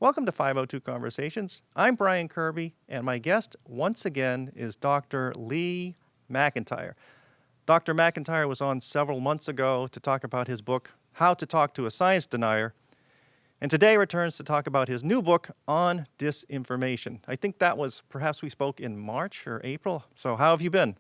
Welcome to 502 Conversations. I'm Brian Kirby, and my guest once again is Dr. Lee McIntyre. Dr. McIntyre was on several months ago to talk about his book, How to Talk to a Science Denier, and today returns to talk about his new book, On Disinformation. I think that was, perhaps we spoke in March or April. So how have you been?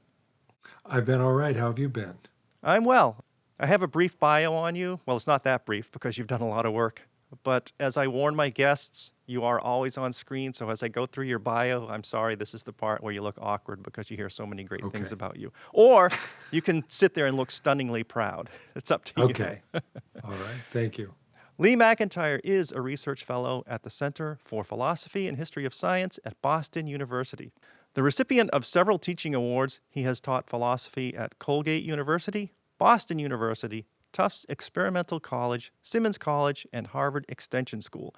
I've been all right. How have you been? I'm well. I have a brief bio on you. Well, it's not that brief because you've done a lot of work. But as I warn my guests, you are always on screen. So as I go through your bio, I'm sorry, this is the part where you look awkward because you hear so many great things about you. Or you can sit there and look stunningly proud. It's up to you. Okay. All right. Thank you. Lee McIntyre is a research fellow at the Center for Philosophy and History of Science at Boston University. The recipient of several teaching awards, he has taught philosophy at Colgate University, Boston University, Tufts Experimental College, Simmons College, and Harvard Extension School.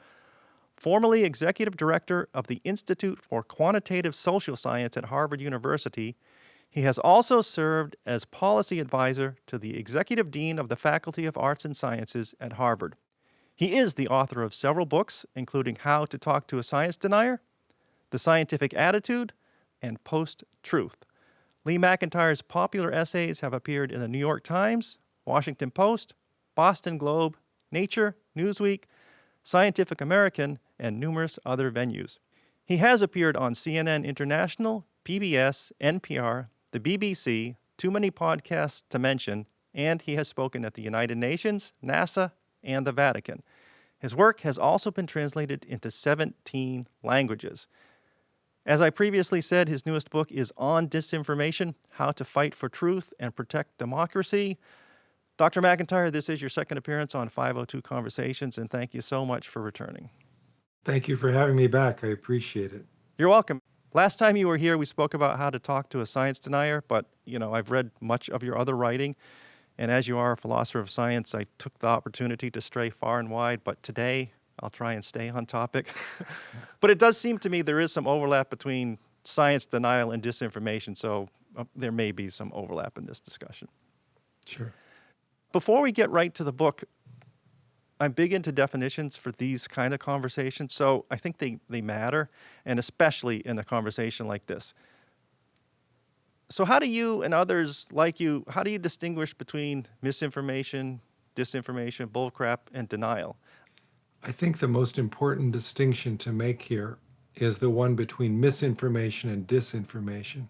Formerly executive director of the Institute for Quantitative Social Science at Harvard University, he has also served as policy advisor to the executive dean of the Faculty of Arts and Sciences at Harvard. He is the author of several books, including How to Talk to a Science Denier, The Scientific Attitude, and Post-Truth. Lee McIntyre's popular essays have appeared in the New York Times, Washington Post, Boston Globe, Nature, Newsweek, Scientific American, and numerous other venues. He has appeared on CNN International, PBS, NPR, the BBC, too many podcasts to mention, and he has spoken at the United Nations, NASA, and the Vatican. His work has also been translated into 17 languages. As I previously said, his newest book is On Disinformation, How to Fight for Truth and Protect Democracy. Dr. McIntyre, this is your second appearance on 502 Conversations, and thank you so much for returning. Thank you for having me back. I appreciate it. You're welcome. Last time you were here, we spoke about how to talk to a science denier, but, I've read much of your other writing, and as you are a philosopher of science, I took the opportunity to stray far and wide, but today I'll try and stay on topic. But it does seem to me there is some overlap between science denial and disinformation, so there may be some overlap in this discussion. Sure. Before we get right to the book, I'm big into definitions for these kind of conversations, so I think they matter, and especially in a conversation like this. So how do you and others like you, how do you distinguish between misinformation, disinformation, bullcrap, and denial? I think the most important distinction to make here is the one between misinformation and disinformation.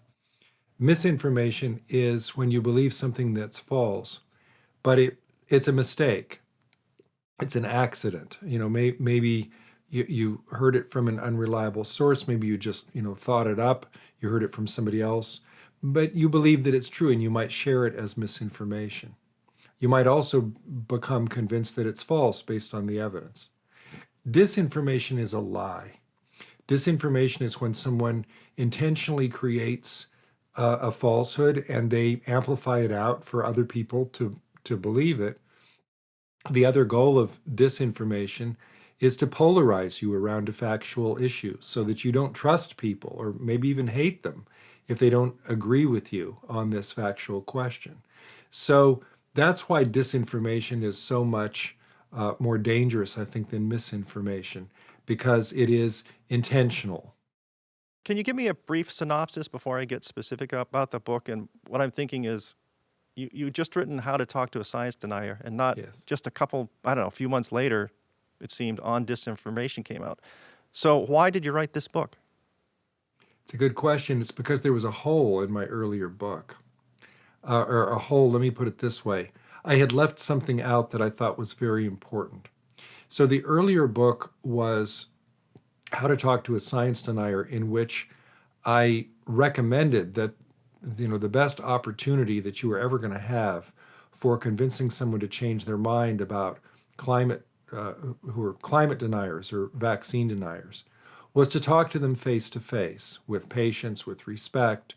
Misinformation is when you believe something that's false, but it's a mistake. It's an accident. Maybe you heard it from an unreliable source. Maybe you just, thought it up. You heard it from somebody else, but you believe that it's true and you might share it as misinformation. You might also become convinced that it's false based on the evidence. Disinformation is a lie. Disinformation is when someone intentionally creates a falsehood and they amplify it out for other people to believe it. The other goal of disinformation is to polarize you around a factual issue so that you don't trust people or maybe even hate them if they don't agree with you on this factual question. So that's why disinformation is so much more dangerous, I think, than misinformation, because it is intentional. Can you give me a brief synopsis before I get specific about the book? And what I'm thinking is, you just written How to Talk to a Science Denier, and not just a few months later, it seemed On Disinformation came out. So why did you write this book? It's a good question. It's because there was a hole in my earlier book. Or a hole, let me put it this way. I had left something out that I thought was very important. So the earlier book was How to Talk to a Science Denier, in which I recommended that the best opportunity that you were ever going to have for convincing someone to change their mind about climate, who are climate deniers or vaccine deniers, was to talk to them face to face, with patience, with respect,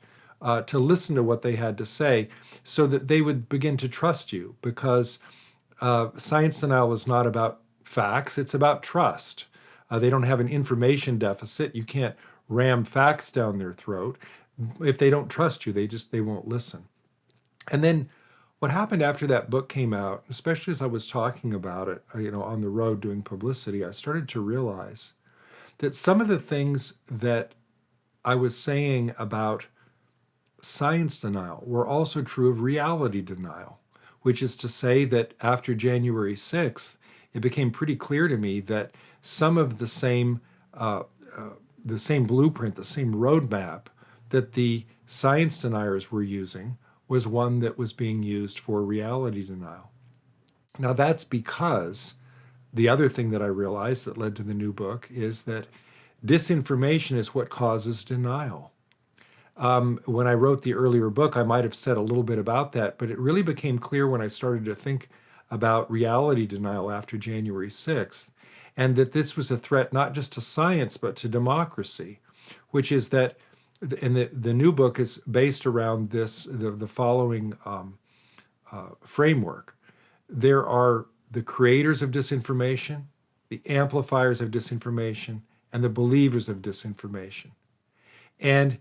to listen to what they had to say so that they would begin to trust you, because science denial is not about facts, it's about trust. They don't have an information deficit. You can't ram facts down their throat. If they don't trust you, they won't listen. And then what happened after that book came out, especially as I was talking about it, on the road doing publicity, I started to realize that some of the things that I was saying about science denial were also true of reality denial, which is to say that after January 6th, it became pretty clear to me that some of the same blueprint, the same roadmap that the science deniers were using was one that was being used for reality denial. Now that's because the other thing that I realized that led to the new book is that disinformation is what causes denial. When I wrote the earlier book, I might have said a little bit about that, but it really became clear when I started to think about reality denial after January 6th, and that this was a threat not just to science, but to democracy, which is that, and the new book is based around the following framework. There are the creators of disinformation, the amplifiers of disinformation, and the believers of disinformation. And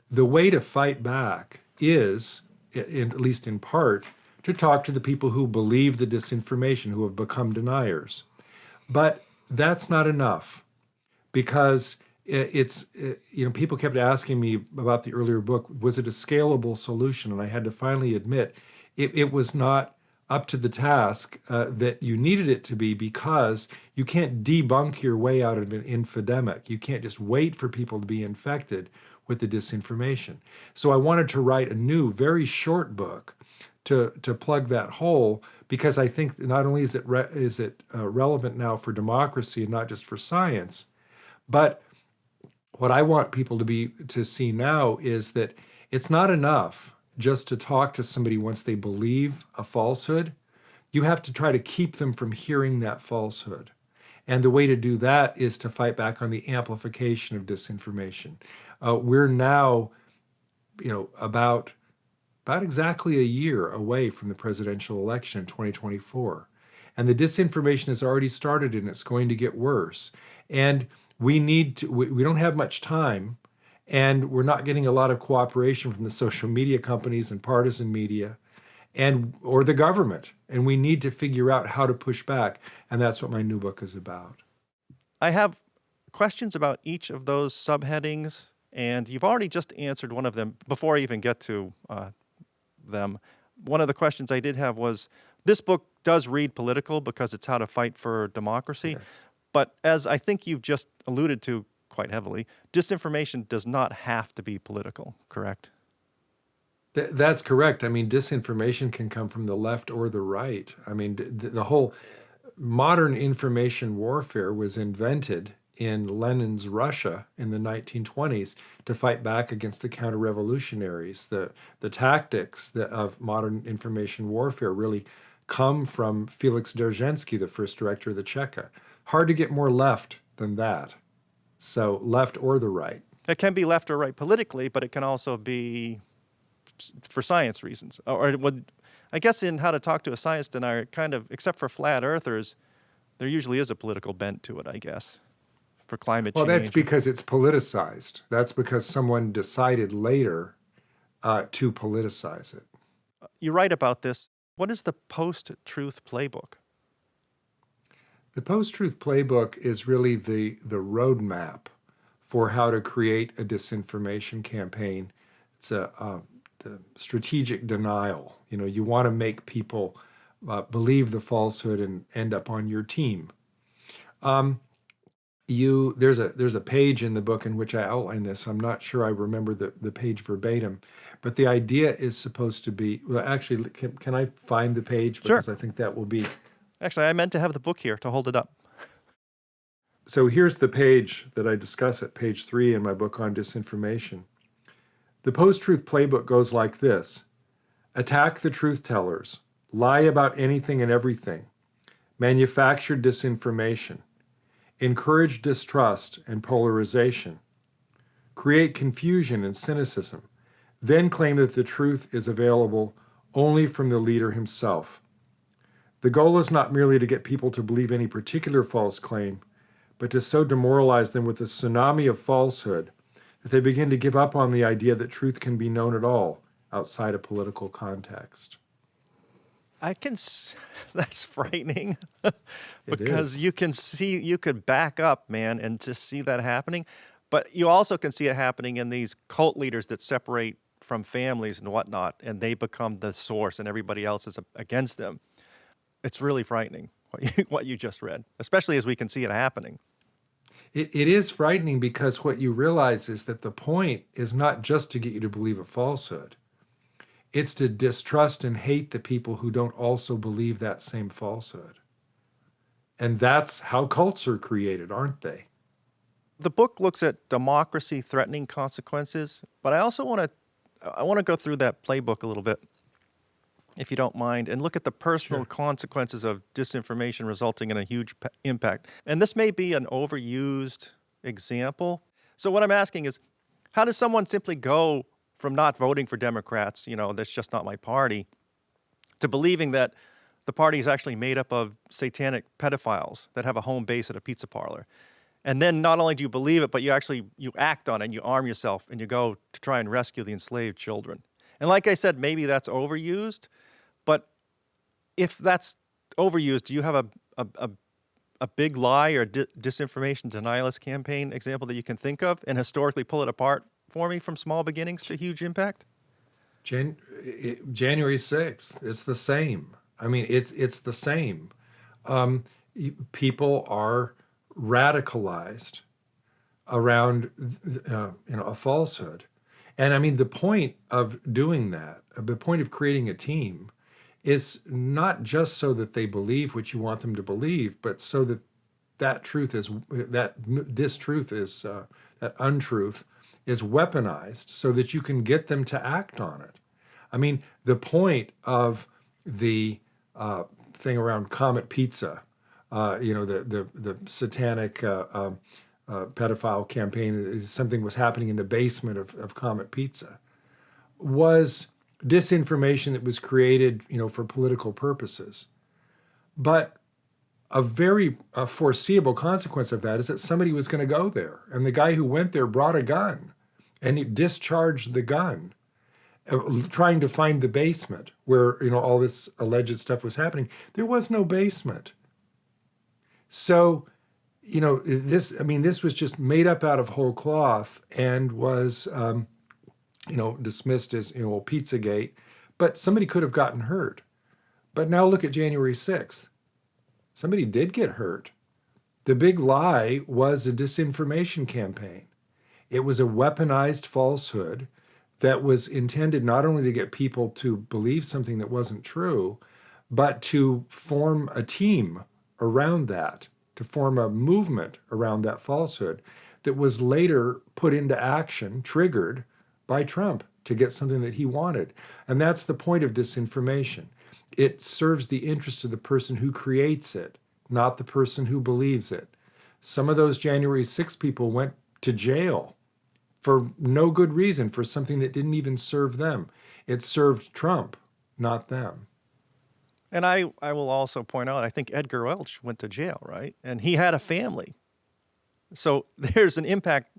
the way to fight back is, at least in part, to talk to the people who believe the disinformation, who have become deniers. But that's not enough, because people kept asking me about the earlier book, was it a scalable solution? And I had to finally admit it was not up to the task that you needed it to be, because you can't debunk your way out of an infodemic. You can't just wait for people to be infected with the disinformation. So I wanted to write a new, very short book to plug that hole, because I think not only is it relevant now for democracy and not just for science, but what I want people to see now is that it's not enough just to talk to somebody once they believe a falsehood. You have to try to keep them from hearing that falsehood. And the way to do that is to fight back on the amplification of disinformation. We're now, about exactly a year away from the presidential election in 2024. And the disinformation has already started, and it's going to get worse. And we don't have much time, and we're not getting a lot of cooperation from the social media companies and partisan media or the government. And we need to figure out how to push back. And that's what my new book is about. I have questions about each of those subheadings, and you've already just answered one of them before I even get to them. One of the questions I did have was, this book does read political because it's how to fight for democracy. Yes. But as I think you've just alluded to quite heavily, disinformation does not have to be political, correct? That's correct. I mean, disinformation can come from the left or the right. I mean, the whole modern information warfare was invented in Lenin's Russia in the 1920s to fight back against the counter-revolutionaries. The tactics of modern information warfare really come from Felix Dzerzhinsky, the first director of the Cheka. Hard to get more left than that. So left or the right. It can be left or right politically, but it can also be for science reasons. I guess in How to Talk to a Science Denier, kind of, except for flat earthers, there usually is a political bent to it, I guess, for climate change. Well, that's because it's politicized. That's because someone decided later to politicize it. You write about this. What is the post-truth playbook? The post-truth playbook is really the roadmap for how to create a disinformation campaign. It's the strategic denial. You want to make people believe the falsehood and end up on your team. There's a page in the book in which I outline this. I'm not sure I remember the page verbatim, but the idea is supposed to be, well, actually, can I find the page? Because Sure. I think that will be... Actually, I meant to have the book here to hold it up. So here's the page that I discuss at page 3 in my book on disinformation. The post-truth playbook goes like this: attack the truth tellers, lie about anything and everything, manufacture disinformation, encourage distrust and polarization, create confusion and cynicism, then claim that the truth is available only from the leader himself. The goal is not merely to get people to believe any particular false claim, but to so demoralize them with a tsunami of falsehood that they begin to give up on the idea that truth can be known at all outside a political context. That's frightening It because is. you could back up, man, and just see that happening. But you also can see it happening in these cult leaders that separate from families and whatnot, and they become the source and everybody else is against them. It's really frightening what you just read, especially as we can see it happening. It is frightening because what you realize is that the point is not just to get you to believe a falsehood. It's to distrust and hate the people who don't also believe that same falsehood. And that's how cults are created, aren't they? The book looks at democracy threatening consequences, but I also want to go through that playbook a little bit, if you don't mind, and look at the personal Sure. consequences of disinformation resulting in a huge impact. And this may be an overused example. So what I'm asking is, how does someone simply go from not voting for Democrats, that's just not my party, to believing that the party is actually made up of satanic pedophiles that have a home base at a pizza parlor? And then not only do you believe it, but you act on it and you arm yourself and you go to try and rescue the enslaved children. And like I said, maybe that's overused, but if that's overused, do you have a big lie or disinformation denialist campaign example that you can think of and historically pull it apart for me from small beginnings to huge impact? January 6th, it's the same. I mean, it's the same. People are radicalized around a falsehood. And I mean, the point of doing that, the point of creating a team is not just so that they believe what you want them to believe, but so that that untruth is weaponized so that you can get them to act on it. I mean, the point of the thing around Comet Pizza, the satanic pedophile campaign, something was happening in the basement of Comet Pizza, was disinformation that was created, for political purposes. But a very foreseeable consequence of that is that somebody was going to go there. And the guy who went there brought a gun and he discharged the gun, trying to find the basement where, all this alleged stuff was happening. There was no basement. So, this was just made up out of whole cloth and was, dismissed as, Pizzagate, but somebody could have gotten hurt. But now look at January 6th. Somebody did get hurt. The big lie was a disinformation campaign. It was a weaponized falsehood that was intended not only to get people to believe something that wasn't true, but to form a team around that, to form a movement around that falsehood that was later put into action, triggered by Trump to get something that he wanted. And that's the point of disinformation. It serves the interest of the person who creates it, not the person who believes it. Some of those January 6 people went to jail for no good reason, for something that didn't even serve them. It served Trump, not them. And I will also point out, I think Edgar Welch went to jail, right? And he had a family. So there's an impact.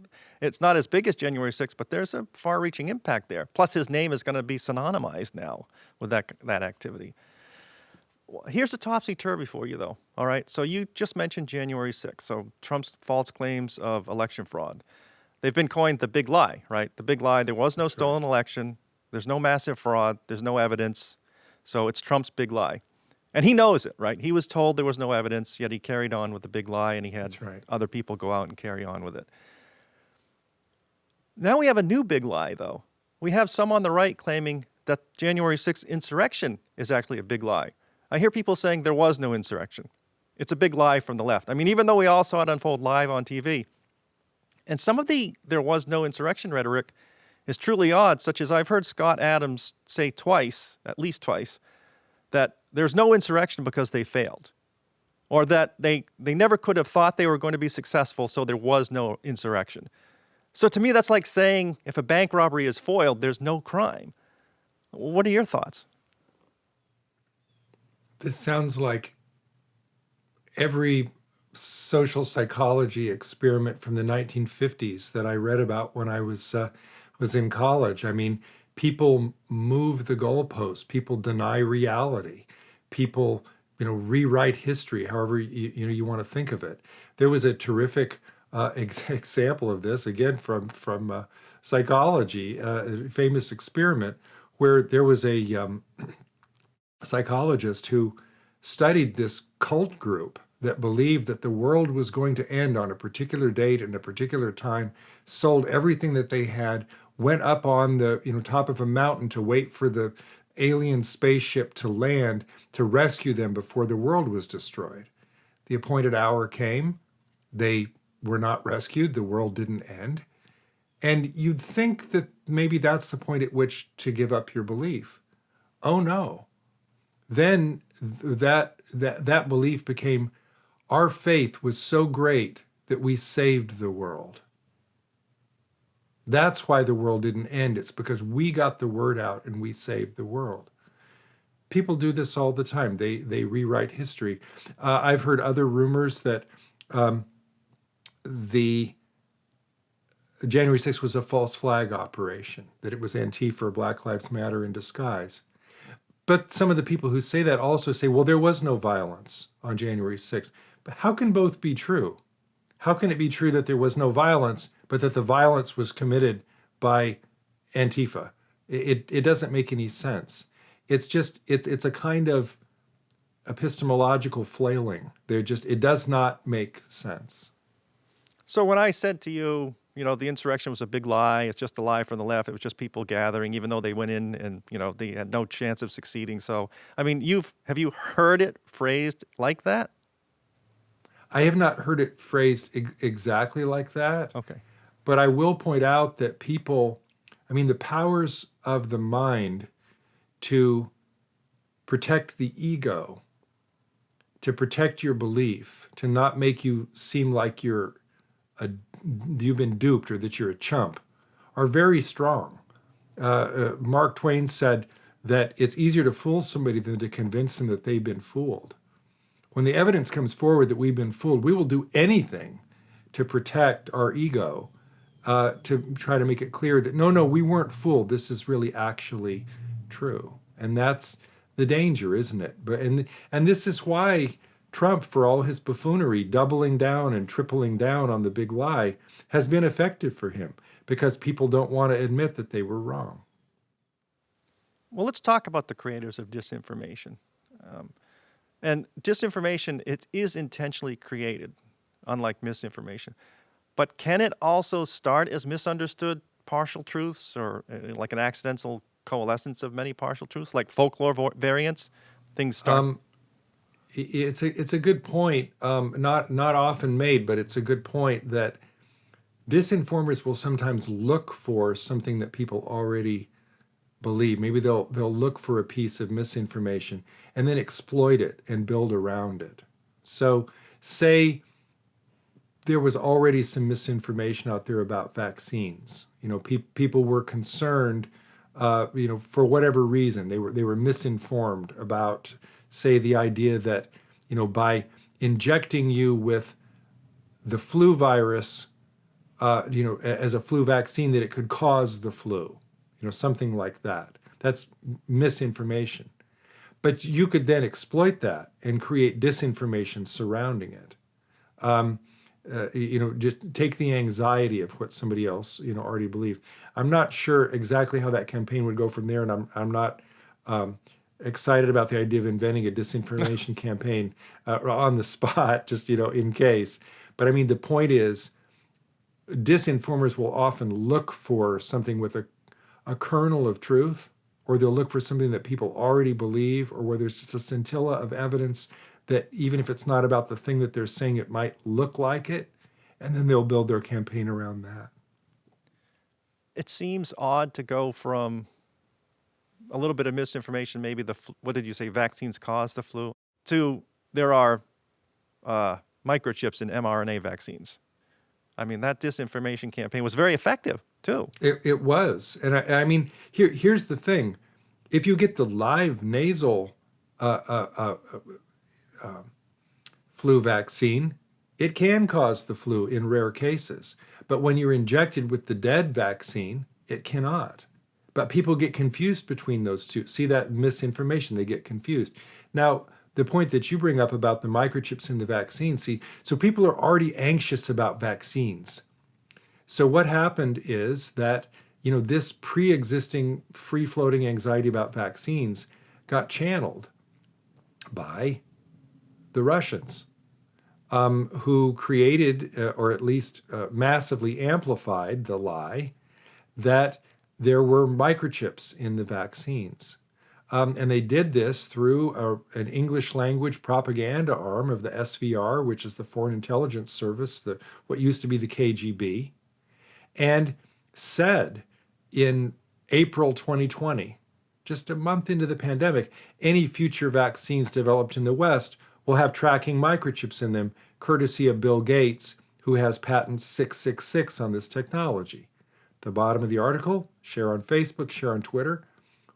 It's not as big as January 6th, but there's a far-reaching impact there. Plus, his name is going to be synonymized now with that activity. Here's a topsy-turvy for you, though. All right, so you just mentioned January 6th. So Trump's false claims of election fraud. They've been coined the big lie, right? The big lie. There was no stolen election. There's no massive fraud. There's no evidence. So it's Trump's big lie. And he knows it, right? He was told there was no evidence, yet he carried on with the big lie, and he had other people go out and carry on with it. Now we have a new big lie, though. We have some on the right claiming that January 6th insurrection is actually a big lie. I hear people saying there was no insurrection. It's a big lie from the left. I mean, even though we all saw it unfold live on TV. And some of the there was no insurrection rhetoric is truly odd, such as I've heard Scott Adams say twice, at least twice, that there's no insurrection because they failed, or that they never could have thought they were going to be successful, so there was no insurrection. So to me, that's like saying if a bank robbery is foiled, there's no crime. What are your thoughts? This sounds like every social psychology experiment from the 1950s that I read about when I was in college. I mean, people move the goalposts. People deny reality. people, rewrite history, however you want to think of it. There was a terrific example of this, again from psychology, a famous experiment where there was a psychologist who studied this cult group that believed that the world was going to end on a particular date and a particular time, sold everything that they had, went up on the top of a mountain to wait for the alien spaceship to land to rescue them before the world was destroyed. The appointed hour came. They were not rescued. The world didn't end. And you'd think that maybe that's the point at which to give up your belief. Oh no. Then that belief became, our faith was so great that we saved the world. That's why the world didn't end. It's because we got the word out and we saved the world. People do this all the time. They rewrite history. I've heard other rumors that the January 6th was a false flag operation, that it was Antifa or Black Lives Matter in disguise. But some of the people who say that also say, well, there was no violence on January 6th. But how can both be true? How can it be true that there was no violence, but that the violence was committed by Antifa? It doesn't make any sense. It's just, it's a kind of epistemological flailing. It does not make sense. So when I said to you, the insurrection was a big lie, it's just a lie from the left, it was just people gathering, even though they went in and, they had no chance of succeeding. So, I mean, have you heard it phrased like that? I have not heard it phrased exactly like that. Okay. But I will point out that the powers of the mind to protect the ego, to protect your belief, to not make you seem like you've been duped or that you're a chump, are very strong. Mark Twain said that it's easier to fool somebody than to convince them that they've been fooled. When the evidence comes forward that we've been fooled, we will do anything to protect our ego, to try to make it clear that, no, we weren't fooled. This is really actually true. And that's the danger, isn't it? And this is why Trump, for all his buffoonery, doubling down and tripling down on the big lie, has been effective for him, because people don't want to admit that they were wrong. Well, let's talk about the creators of disinformation. And disinformation, it is intentionally created, unlike misinformation. But can it also start as misunderstood partial truths, or like an accidental coalescence of many partial truths, like folklore variants? Things start. It's a good point, not often made, but it's a good point that disinformers will sometimes look for something that people already believe. Maybe they'll look for a piece of misinformation and then exploit it and build around it. So say there was already some misinformation out there about vaccines. People were concerned, for whatever reason, they were misinformed about, say, the idea that, by injecting you with the flu virus, as a flu vaccine, that it could cause the flu, something like that. That's misinformation. But you could then exploit that and create disinformation surrounding it. Just take the anxiety of what somebody else, already believed. I'm not sure exactly how that campaign would go from there, and I'm not excited about the idea of inventing a disinformation campaign on the spot, just, in case. But the point is, disinformers will often look for something with a kernel of truth, or they'll look for something that people already believe, or where there's just a scintilla of evidence that even if it's not about the thing that they're saying, it might look like it, and then they'll build their campaign around that. It seems odd to go from a little bit of misinformation, maybe what did you say, vaccines cause the flu, to there are microchips in mRNA vaccines. That disinformation campaign was very effective, too. It was. And here's the thing. If you get the live nasal flu vaccine, it can cause the flu in rare cases. But when you're injected with the dead vaccine, it cannot. But people get confused between those two. See that misinformation, they get confused. Now, the point that you bring up about the microchips in the vaccine, see, so people are already anxious about vaccines. So what happened is that, this pre-existing free-floating anxiety about vaccines got channeled by the Russians, who created, or at least massively amplified the lie that there were microchips in the vaccines. And they did this through an English language propaganda arm of the SVR, which is the Foreign Intelligence Service, what used to be the KGB, and said in April 2020, just a month into the pandemic, any future vaccines developed in the West will have tracking microchips in them, courtesy of Bill Gates, who has patent 666 on this technology. The bottom of the article, share on Facebook, share on Twitter,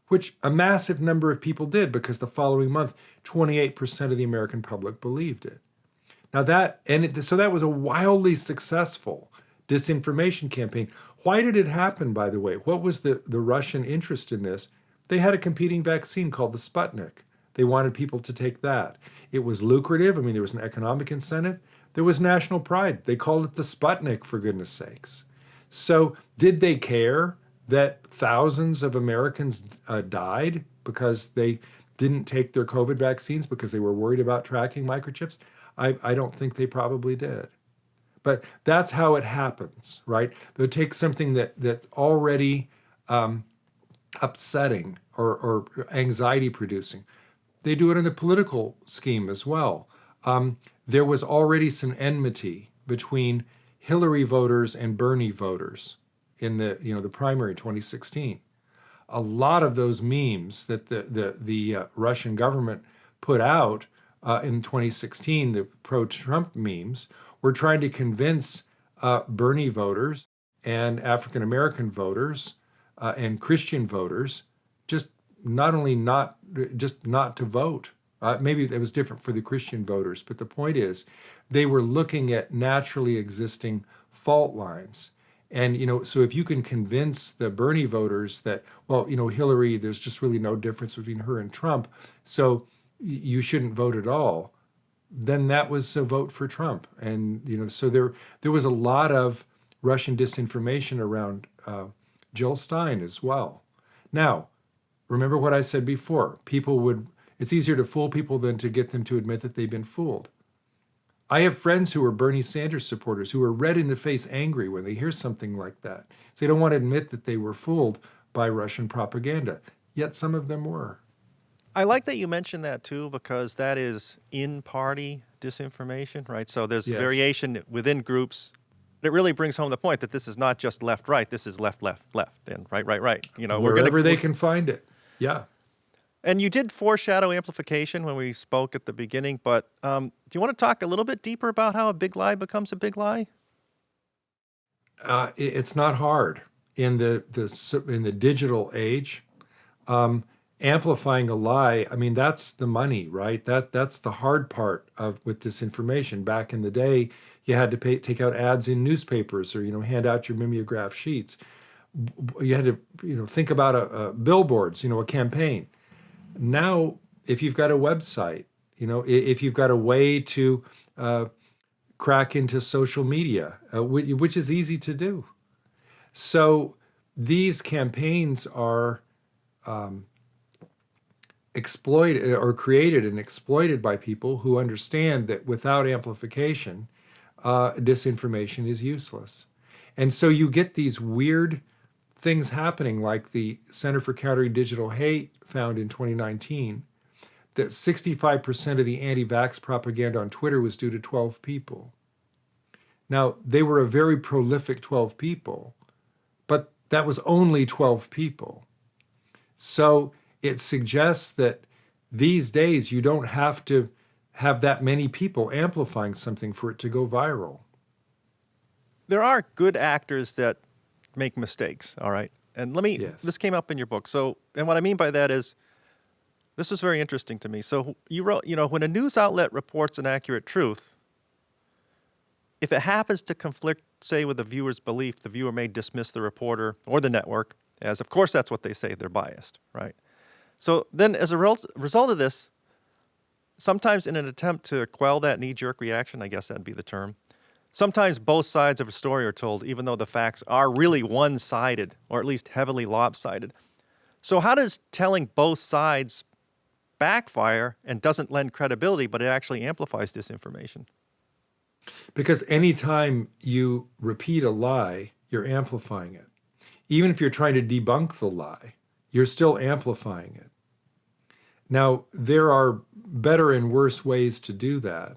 which a massive number of people did because the following month, 28% of the American public believed it. Now so that was a wildly successful disinformation campaign. Why did it happen, by the way? What was the Russian interest in this? They had a competing vaccine called the Sputnik. They wanted people to take that. It was lucrative. I mean, there was an economic incentive. There was national pride. They called it the Sputnik, for goodness sakes. So did they care that thousands of Americans died because they didn't take their COVID vaccines because they were worried about tracking microchips? I don't think they probably did. But that's how it happens, right? They'll take something that's already upsetting or anxiety producing. They do it in the political scheme as well. There was already some enmity between Hillary voters and Bernie voters in the primary in 2016. A lot of those memes that the Russian government put out in 2016, the pro-Trump memes, were trying to convince Bernie voters and African American voters and Christian voters just not to vote. Maybe it was different for the Christian voters, but the point is they were looking at naturally existing fault lines. And, so if you can convince the Bernie voters that, well, Hillary, there's just really no difference between her and Trump, so you shouldn't vote at all, then that was a vote for Trump. And, so there was a lot of Russian disinformation around Jill Stein as well. Now, remember what I said before, it's easier to fool people than to get them to admit that they've been fooled. I have friends who are Bernie Sanders supporters who are red in the face angry when they hear something like that. So they don't want to admit that they were fooled by Russian propaganda, yet some of them were. I like that you mentioned that too, because that is in-party disinformation, right? So there's variation within groups. It really brings home the point that this is not just left-right, this is left-left-left, and right. Wherever they can find it, yeah. And you did foreshadow amplification when we spoke at the beginning, but do you want to talk a little bit deeper about how a big lie becomes a big lie? It's not hard in the digital age. Amplifying a lie, I mean, that's the money, right? That's the hard part with disinformation. Back in the day, you had to take out ads in newspapers or hand out your mimeograph sheets. You had to think about billboards, a campaign. Now, if you've got a website, if you've got a way to crack into social media, which is easy to do. So these campaigns are exploited or created and exploited by people who understand that without amplification, disinformation is useless. And so you get these weird things happening, like the Center for Countering Digital Hate found in 2019, that 65% of the anti-vax propaganda on Twitter was due to 12 people. Now, they were a very prolific 12 people, but that was only 12 people. So it suggests that these days you don't have to have that many people amplifying something for it to go viral. There are good actors that make mistakes, all right? And this came up in your book. So, and what I mean by that is, this was very interesting to me. So you wrote, when a news outlet reports an accurate truth, if it happens to conflict, say, with the viewer's belief, the viewer may dismiss the reporter or the network as of course that's what they say, they're biased, right? So then as a result of this, sometimes in an attempt to quell that knee-jerk reaction, I guess that'd be the term, sometimes both sides of a story are told, even though the facts are really one-sided, or at least heavily lopsided. So how does telling both sides backfire and doesn't lend credibility, but it actually amplifies disinformation? Because anytime you repeat a lie, you're amplifying it. Even if you're trying to debunk the lie, you're still amplifying it. Now, there are better and worse ways to do that.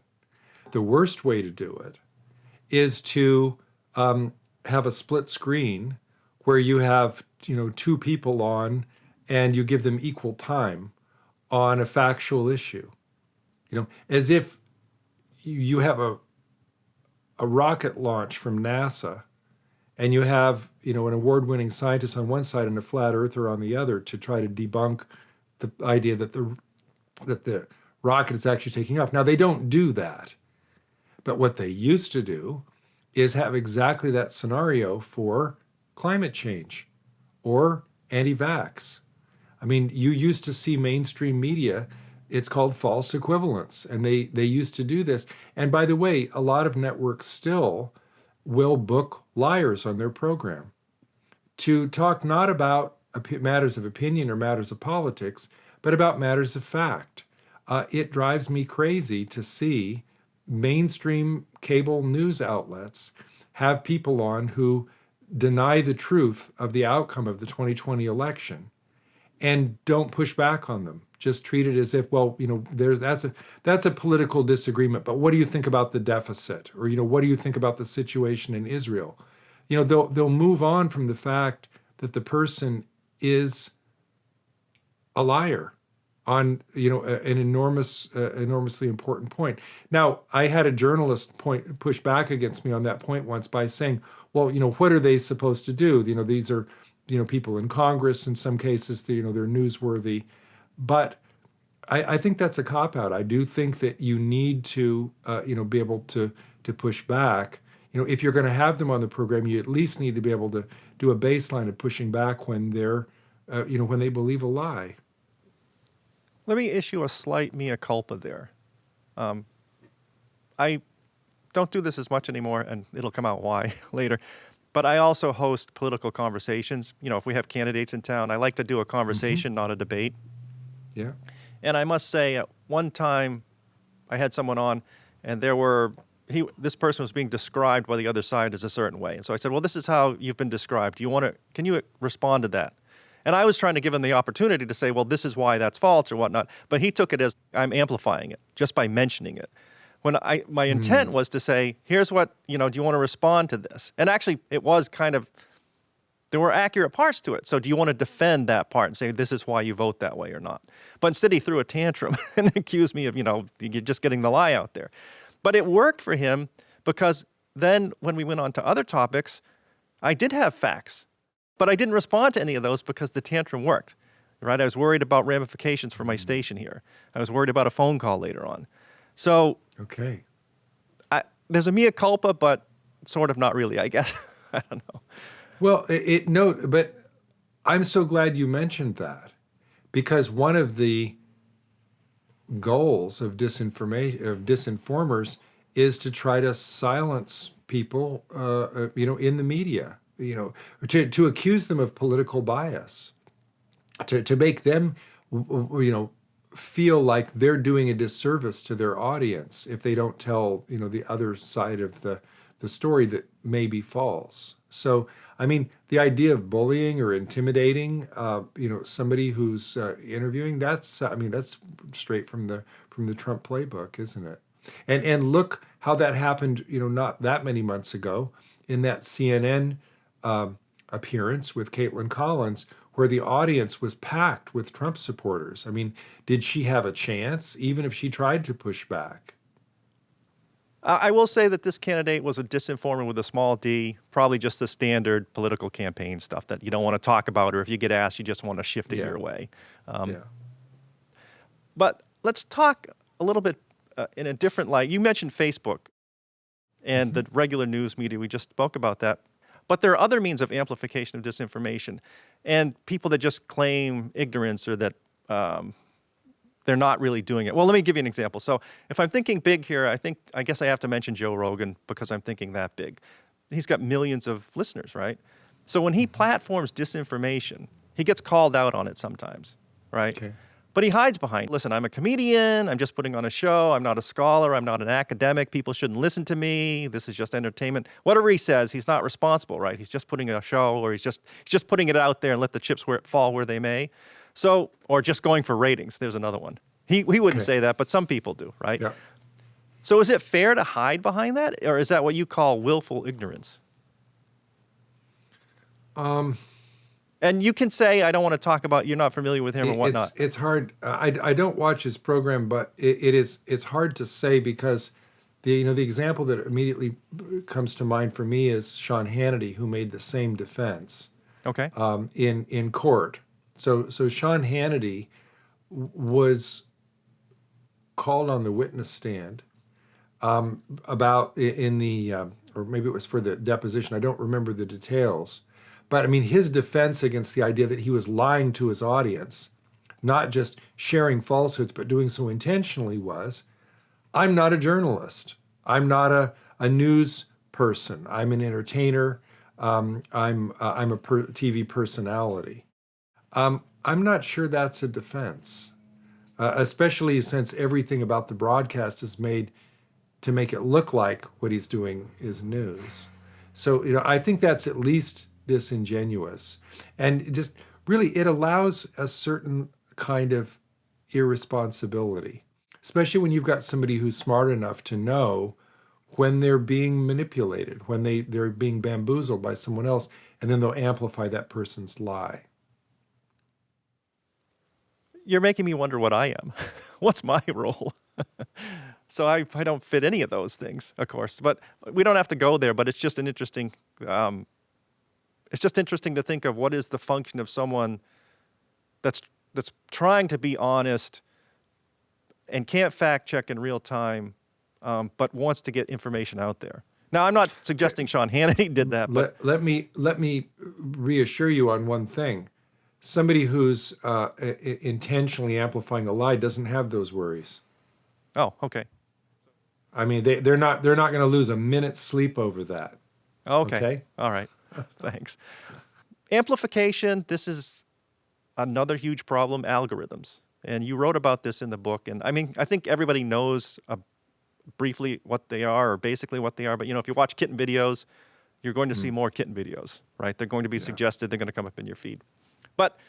The worst way to do it is to have a split screen where you have, two people on and you give them equal time on a factual issue. As if you have a rocket launch from NASA and you have, an award-winning scientist on one side and a flat earther on the other to try to debunk the idea that the rocket is actually taking off. Now, they don't do that. But what they used to do is have exactly that scenario for climate change or anti-vax. I mean, you used to see mainstream media, it's called false equivalence, and they used to do this. And by the way, a lot of networks still will book liars on their program to talk not about matters of opinion or matters of politics, but about matters of fact. It drives me crazy to see mainstream cable news outlets have people on who deny the truth of the outcome of the 2020 election and don't push back on them. Just treat it as if, well, that's a political disagreement, but what do you think about the deficit? Or, what do you think about the situation in Israel? They'll move on from the fact that the person is a liar on, an enormously important point. Now, I had a journalist push back against me on that point once by saying, well, what are they supposed to do? These are, people in Congress in some cases, they're newsworthy. But I think that's a cop-out. I do think that you need to, be able to push back. If you're going to have them on the program, you at least need to be able to do a baseline of pushing back when they're, when they believe a lie. Let me issue a slight mea culpa there. I don't do this as much anymore, and it'll come out why later. But I also host political conversations. If we have candidates in town, I like to do a conversation, not a debate. Yeah. And I must say, at one time, I had someone on, and this person was being described by the other side as a certain way. And so I said, well, this is how you've been described. Can you respond to that? And I was trying to give him the opportunity to say, well, this is why that's false or whatnot. But he took it as I'm amplifying it just by mentioning it. When my intent was to say, here's what, do you want to respond to this? And actually, it was there were accurate parts to it. So do you want to defend that part and say, this is why you vote that way or not? But instead, he threw a tantrum and accused me of, you're just getting the lie out there. But it worked for him because then when we went on to other topics, I did have facts. But I didn't respond to any of those because the tantrum worked, right? I was worried about ramifications for my station here. I was worried about a phone call later on. So okay, there's a mea culpa, but sort of not really, I guess. I don't know. Well, but I'm so glad you mentioned that, because one of the goals of disinformers is to try to silence people, in the media. To accuse them of political bias, to make them, feel like they're doing a disservice to their audience if they don't tell, the other side of the story that may be false. So, I mean, the idea of bullying or intimidating, somebody who's interviewing, that's straight from the Trump playbook, isn't it? And look how that happened, not that many months ago in that CNN appearance with Caitlin Collins, where the audience was packed with Trump supporters. I mean, did she have a chance, even if she tried to push back? I will say that this candidate was a disinformer with a small d, probably just the standard political campaign stuff that you don't want to talk about, or if you get asked, you just want to shift it your way. But let's talk a little bit in a different light. You mentioned Facebook and the regular news media. We just spoke about that. But there are other means of amplification of disinformation, and people that just claim ignorance or that they're not really doing it. Well, let me give you an example. So if I'm thinking big here, I guess I have to mention Joe Rogan because I'm thinking that big. He's got millions of listeners, right? So when he platforms disinformation, he gets called out on it sometimes, right? Okay. But he hides behind, listen, I'm a comedian, I'm just putting on a show, I'm not a scholar, I'm not an academic, people shouldn't listen to me, this is just entertainment. Whatever he says, he's not responsible, right? He's just putting a show, or he's just putting it out there and let the chips fall where they may. So, or just going for ratings, there's another one. He wouldn't say that, but some people do, right? Yeah. So is it fair to hide behind that, or is that what you call willful ignorance? And you can say, I don't want to talk about, you're not familiar with him or whatnot. It's hard. I don't watch his program, but it's hard to say because the example that immediately comes to mind for me is Sean Hannity, who made the same defense. Okay. In court. So Sean Hannity was called on the witness stand about in the or maybe it was for the deposition. I don't remember the details. But I mean, his defense against the idea that he was lying to his audience, not just sharing falsehoods, but doing so intentionally was, I'm not a journalist. I'm not a news person. I'm an entertainer. I'm a TV personality. I'm not sure that's a defense, especially since everything about the broadcast is made to make it look like what he's doing is news. So, I think that's at least disingenuous, and just really it allows a certain kind of irresponsibility, especially when you've got somebody who's smart enough to know when they're being manipulated, when they're being bamboozled by someone else, and then they'll amplify that person's lie. You're making me wonder what I am. What's my role? So I don't fit any of those things, of course, but we don't have to go there, but it's just an interesting it's just interesting to think of what is the function of someone that's trying to be honest and can't fact check in real time, but wants to get information out there. Now, I'm not suggesting Sean Hannity did that, but let me reassure you on one thing. Somebody who's intentionally amplifying a lie doesn't have those worries. Oh, okay. I mean, they're not going to lose a minute's sleep over that. Okay. All right. Thanks. Amplification, this is another huge problem, algorithms. And you wrote about this in the book. And I mean, I think everybody knows briefly what they are, or basically what they are. But, if you watch kitten videos, you're going to see more kitten videos, right? They're going to be suggested. They're going to come up in your feed. But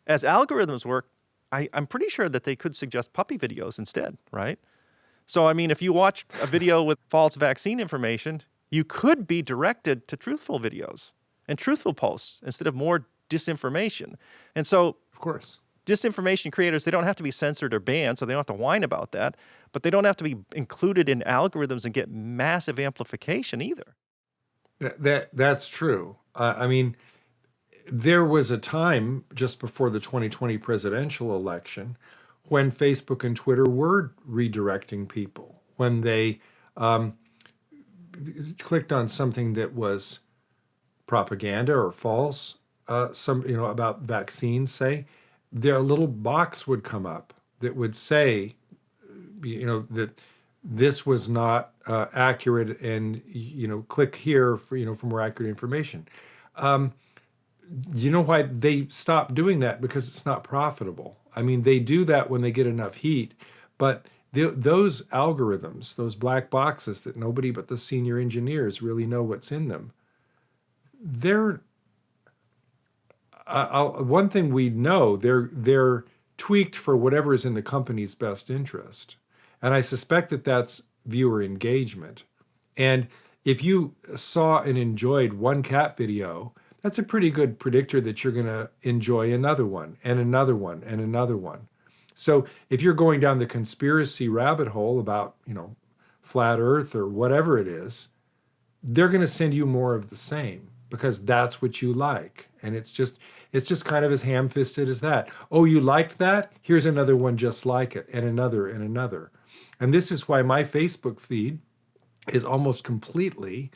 as algorithms work, I'm pretty sure that they could suggest puppy videos instead, right? So, I mean, if you watch a video with false vaccine information, you could be directed to truthful videos and truthful posts instead of more disinformation. And so, of course, disinformation creators, they don't have to be censored or banned, so they don't have to whine about that, but they don't have to be included in algorithms and get massive amplification either. That's true. I mean, there was a time just before the 2020 presidential election when Facebook and Twitter were redirecting people when they clicked on something that was propaganda or false, about vaccines, say, their little box would come up that would say, that this was not accurate, and click here for more accurate information. You know why they stopped doing that? Because it's not profitable. I mean, they do that when they get enough heat, but those algorithms, those black boxes that nobody but the senior engineers really know what's in them, they're one thing we know, they're tweaked for whatever is in the company's best interest. And I suspect that that's viewer engagement. And if you saw and enjoyed one cat video, that's a pretty good predictor that you're going to enjoy another one and another one and another one. So if you're going down the conspiracy rabbit hole about, flat Earth or whatever it is, they're going to send you more of the same because that's what you like. And it's just kind of as ham-fisted as that. Oh, you liked that? Here's another one just like it, and another and another. And this is why my Facebook feed is almost completely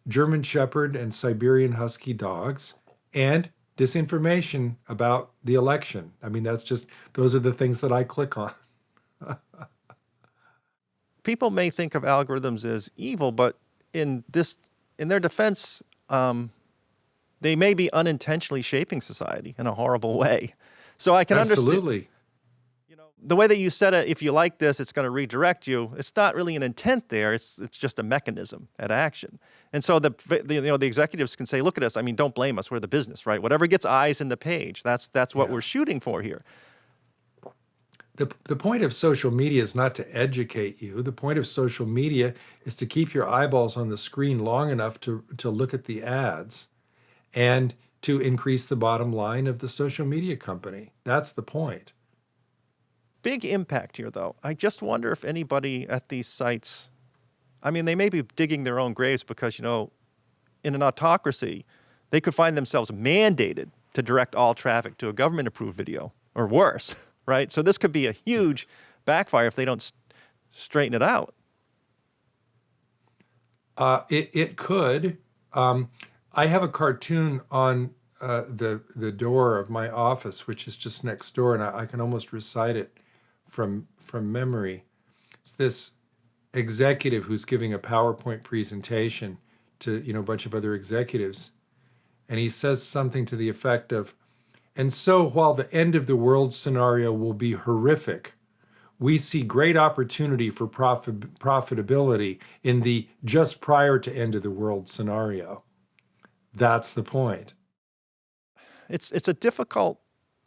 German Shepherd and Siberian Husky dogs, and disinformation about the election. I mean, those are the things that I click on. People may think of algorithms as evil, but in their defense, they may be unintentionally shaping society in a horrible way. So I can understand. Absolutely. The way that you said it, if you like this, it's going to redirect you. It's not really an intent there. It's just a mechanism at action. And so the executives can say, look at us. I mean, don't blame us. We're the business, right? Whatever gets eyes in the page, that's what we're shooting for here. The point of social media is not to educate you. The point of social media is to keep your eyeballs on the screen long enough to look at the ads and to increase the bottom line of the social media company. That's the point. Big impact here, though. I just wonder if anybody at these sites, I mean, they may be digging their own graves because, in an autocracy, they could find themselves mandated to direct all traffic to a government-approved video, or worse, right? So this could be a huge backfire if they don't straighten it out. It could. I have a cartoon on the door of my office, which is just next door, and I can almost recite it from memory. It's this executive who's giving a PowerPoint presentation to a bunch of other executives, and he says something to the effect of, "And so while the end of the world scenario will be horrific, we see great opportunity for profitability in the just prior to end of the world scenario." That's the point. It's a difficult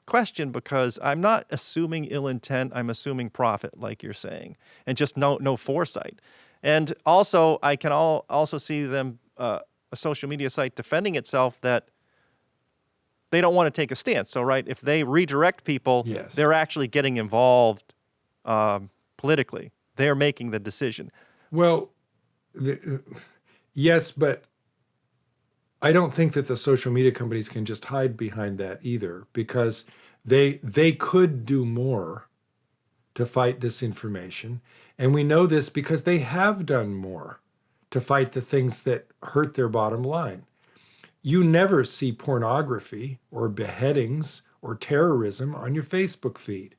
question because I'm not assuming ill intent. I'm assuming profit, like you're saying, and just no foresight. And also, I can also see them, a social media site defending itself that they don't want to take a stance. So, right, if they redirect people, Yes. They're actually getting involved politically. They're making the decision. Well, yes, but I don't think that the social media companies can just hide behind that either, because they could do more to fight disinformation. And we know this because they have done more to fight the things that hurt their bottom line. You never see pornography or beheadings or terrorism on your Facebook feed.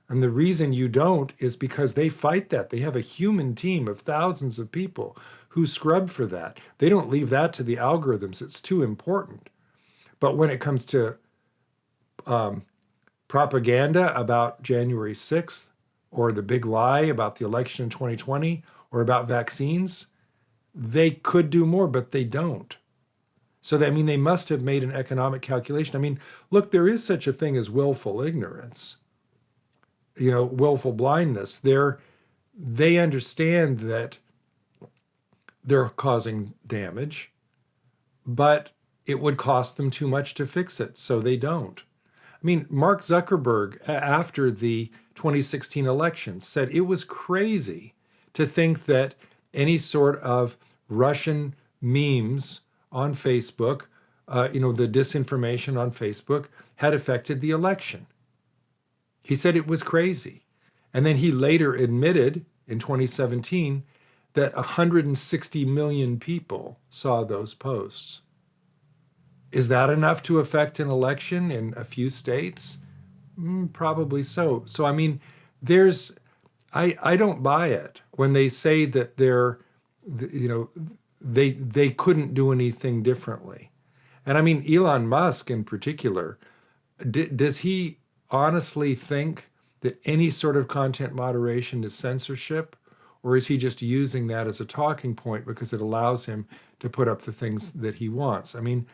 And the reason you don't is because they fight that. They have a human team of thousands of people who scrub for that. They don't leave that to the algorithms. It's too important. But when it comes to propaganda about January 6th, or the big lie about the election in 2020, or about vaccines, they could do more, but they don't. So they must have made an economic calculation. I mean, look, there is such a thing as willful ignorance, willful blindness. They understand that they're causing damage, but it would cost them too much to fix it, so they don't. I mean, Mark Zuckerberg, after the 2016 election, said it was crazy to think that any sort of Russian memes on Facebook, the disinformation on Facebook, had affected the election. He said it was crazy. And then he later admitted in 2017 that 160 million people saw those posts. Is that enough to affect an election in a few states? Probably so. So, I mean, I don't buy it when they say that they couldn't do anything differently. And I mean, Elon Musk in particular, does he honestly think that any sort of content moderation is censorship? Or is he just using that as a talking point because it allows him to put up the things that he wants? I mean,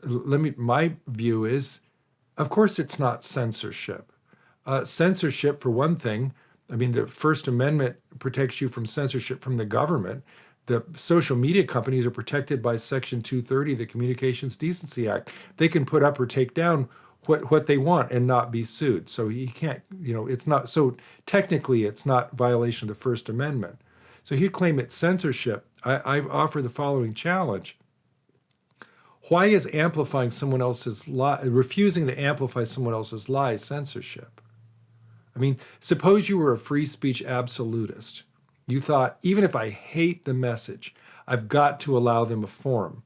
my view is, of course it's not censorship. Censorship, for one thing, I mean, the First Amendment protects you from censorship from the government. The social media companies are protected by Section 230 of the Communications Decency Act. They can put up or take down what they want and not be sued. So he can't, it's not, so technically it's not violation of the First Amendment. So he'd claim it's censorship. I offer the following challenge. Why is amplifying someone else's lie, refusing to amplify someone else's lie, censorship? I mean, suppose you were a free speech absolutist. You thought, even if I hate the message, I've got to allow them a forum.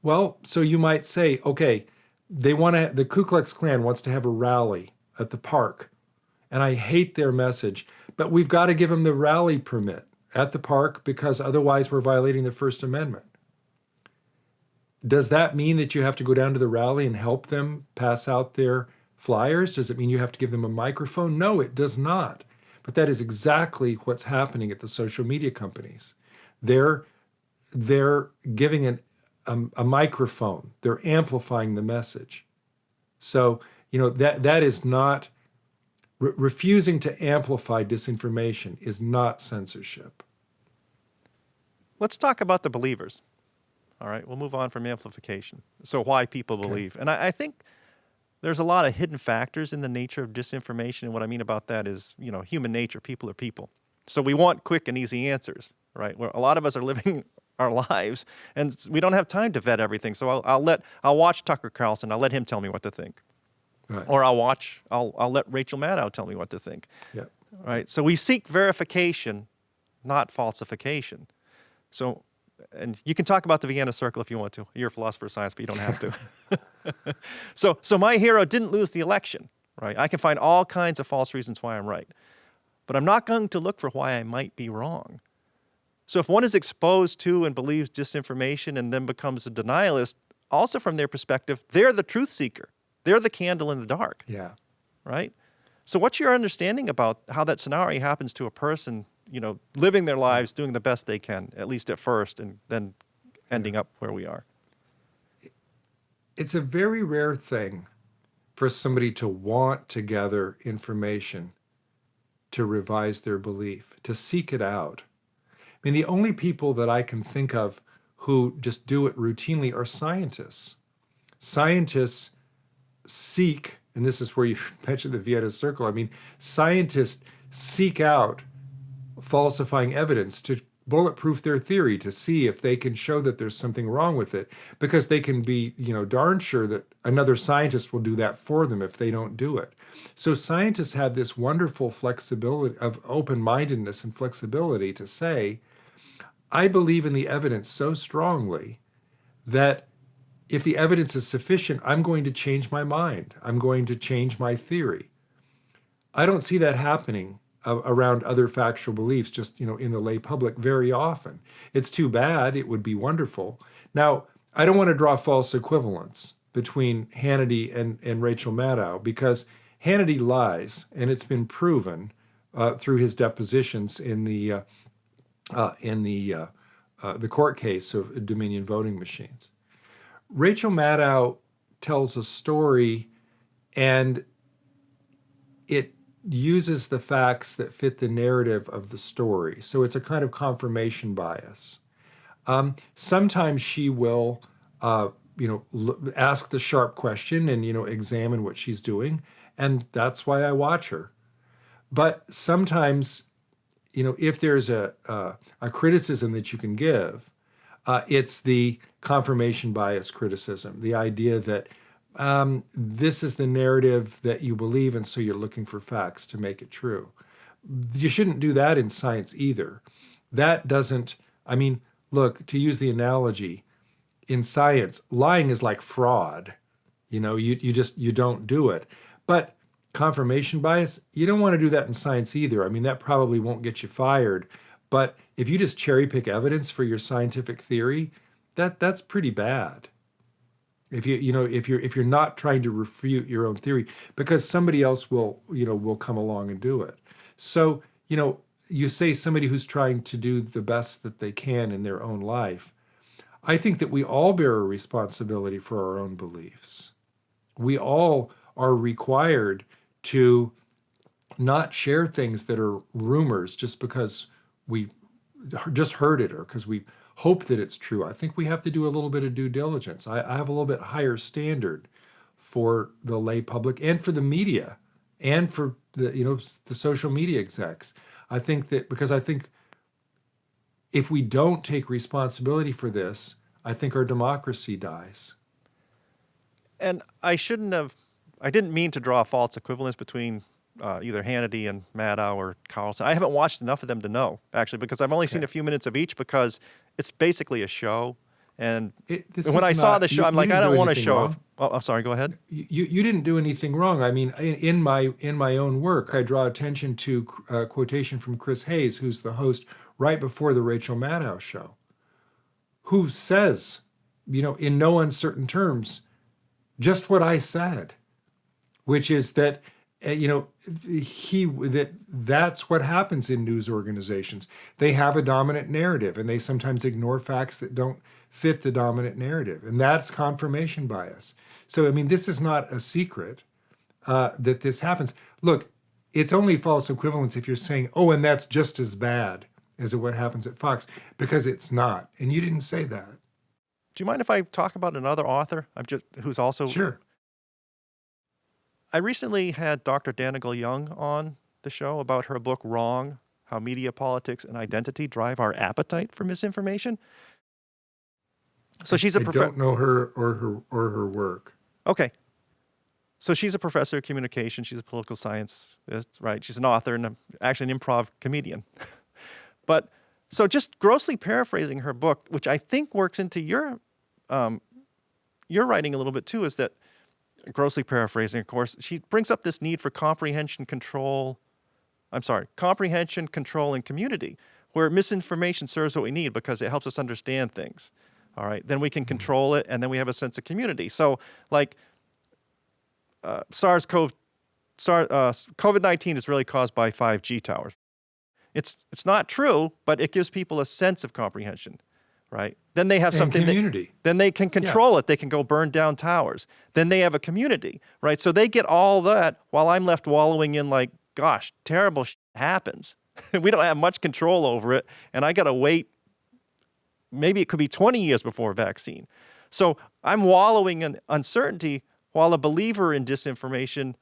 Well, so you might say, okay, the Ku Klux Klan wants to have a rally at the park, and I hate their message, but we've got to give them the rally permit at the park because otherwise we're violating the First Amendment. Does that mean that you have to go down to the rally and help them pass out their flyers? Does it mean you have to give them a microphone? No, it does not. But that is exactly what's happening at the social media companies. They're giving a microphone. They're amplifying the message. So, that is not, refusing to amplify disinformation is not censorship. Let's talk about the believers. All right, we'll move on from amplification. So why people believe. And I think there's a lot of hidden factors in the nature of disinformation. And what I mean about that is, human nature, people are people. So we want quick and easy answers, right? Where a lot of us are living our lives and we don't have time to vet everything. So I'll watch Tucker Carlson. I'll let him tell me what to think. Right. Or I'll let Rachel Maddow tell me what to think. Yep. Right? So we seek verification, not falsification. So, and you can talk about the Vienna Circle if you want to. You're a philosopher of science, but you don't have to. So my hero didn't lose the election, right? I can find all kinds of false reasons why I'm right. But I'm not going to look for why I might be wrong. So if one is exposed to and believes disinformation and then becomes a denialist, also from their perspective, they're the truth seeker. They're the candle in the dark. Yeah. Right? So what's your understanding about how that scenario happens to a person, living their lives, doing the best they can, at least at first, and then ending up where we are? It's a very rare thing for somebody to want to gather information to revise their belief, to seek it out. I mean, the only people that I can think of who just do it routinely are scientists. Scientists seek, and this is where you mentioned the Vienna Circle, I mean, scientists seek out falsifying evidence to bulletproof their theory, to see if they can show that there's something wrong with it, because they can be, darn sure that another scientist will do that for them if they don't do it. So scientists have this wonderful flexibility of open-mindedness and flexibility to say, I believe in the evidence so strongly that if the evidence is sufficient, I'm going to change my mind. I'm going to change my theory. I don't see that happening around other factual beliefs, just, in the lay public very often. It's too bad. It would be wonderful. Now, I don't want to draw false equivalence between Hannity and Rachel Maddow, because Hannity lies, and it's been proven through his depositions in the court case of Dominion voting machines. Rachel Maddow tells a story, and it uses the facts that fit the narrative of the story. So it's a kind of confirmation bias. Sometimes she will, ask the sharp question and, examine what she's doing, and that's why I watch her. But sometimes, if there's a criticism that you can give, it's the confirmation bias criticism, the idea that this is the narrative that you believe, and so you're looking for facts to make it true. You shouldn't do that in science either. That doesn't, look, to use the analogy, in science, lying is like fraud. You don't do it. But confirmation bias, you don't want to do that in science either. That probably won't get you fired. But if you just cherry pick evidence for your scientific theory, that's pretty bad. If you're not trying to refute your own theory, because somebody else will come along and do it. So, you say somebody who's trying to do the best that they can in their own life. I think that we all bear a responsibility for our own beliefs. We all are required to not share things that are rumors just because we just heard it or because we hope that it's true. I think we have to do a little bit of due diligence. I have a little bit higher standard for the lay public and for the media and for the social media execs. I think that because I think if we don't take responsibility for this, I think our democracy dies. And I didn't mean to draw a false equivalence between either Hannity and Maddow or Carlson. I haven't watched enough of them to know, actually, because I've only seen a few minutes of each, because it's basically a show. And This when is I saw not- the show, you- I'm you like, I didn't don't do want a anything show. wrong. Oh, I'm sorry. Go ahead. You didn't do anything wrong. I mean, in my own work, I draw attention to a quotation from Chris Hayes, who's the host right before the Rachel Maddow show, who says, in no uncertain terms, just what I said, which is that that's what happens in news organizations. They have a dominant narrative, and they sometimes ignore facts that don't fit the dominant narrative, and that's confirmation bias. So, I mean, this is not a secret that this happens. Look, it's only false equivalence if you're saying, oh, and that's just as bad as what happens at Fox, because it's not, and you didn't say that. Do you mind if I talk about another author? Who's also Sure. I recently had Dr. Dannagal Young on the show about her book, Wrong, How Media, Politics, and Identity Drive Our Appetite for Misinformation. So she's a professor. I don't know her or her work. Okay. So she's a professor of communication. She's a political science, right? She's an author and actually an improv comedian. But so just grossly paraphrasing her book, which I think works into your writing a little bit too, is that, grossly paraphrasing, of course, she brings up this need for comprehension, control, and community, where misinformation serves what we need because it helps us understand things. All right, then we can control it, and then we have a sense of community. So, like, COVID-19 is really caused by 5G towers. It's not true, but it gives people a sense of comprehension. Right? Then they have something. Community. Then they can control it. They can go burn down towers. Then they have a community, right? So they get all that while I'm left wallowing in like, gosh, terrible happens. We don't have much control over it, and I got to wait. Maybe it could be 20 years before a vaccine. So I'm wallowing in uncertainty while a believer in disinformation,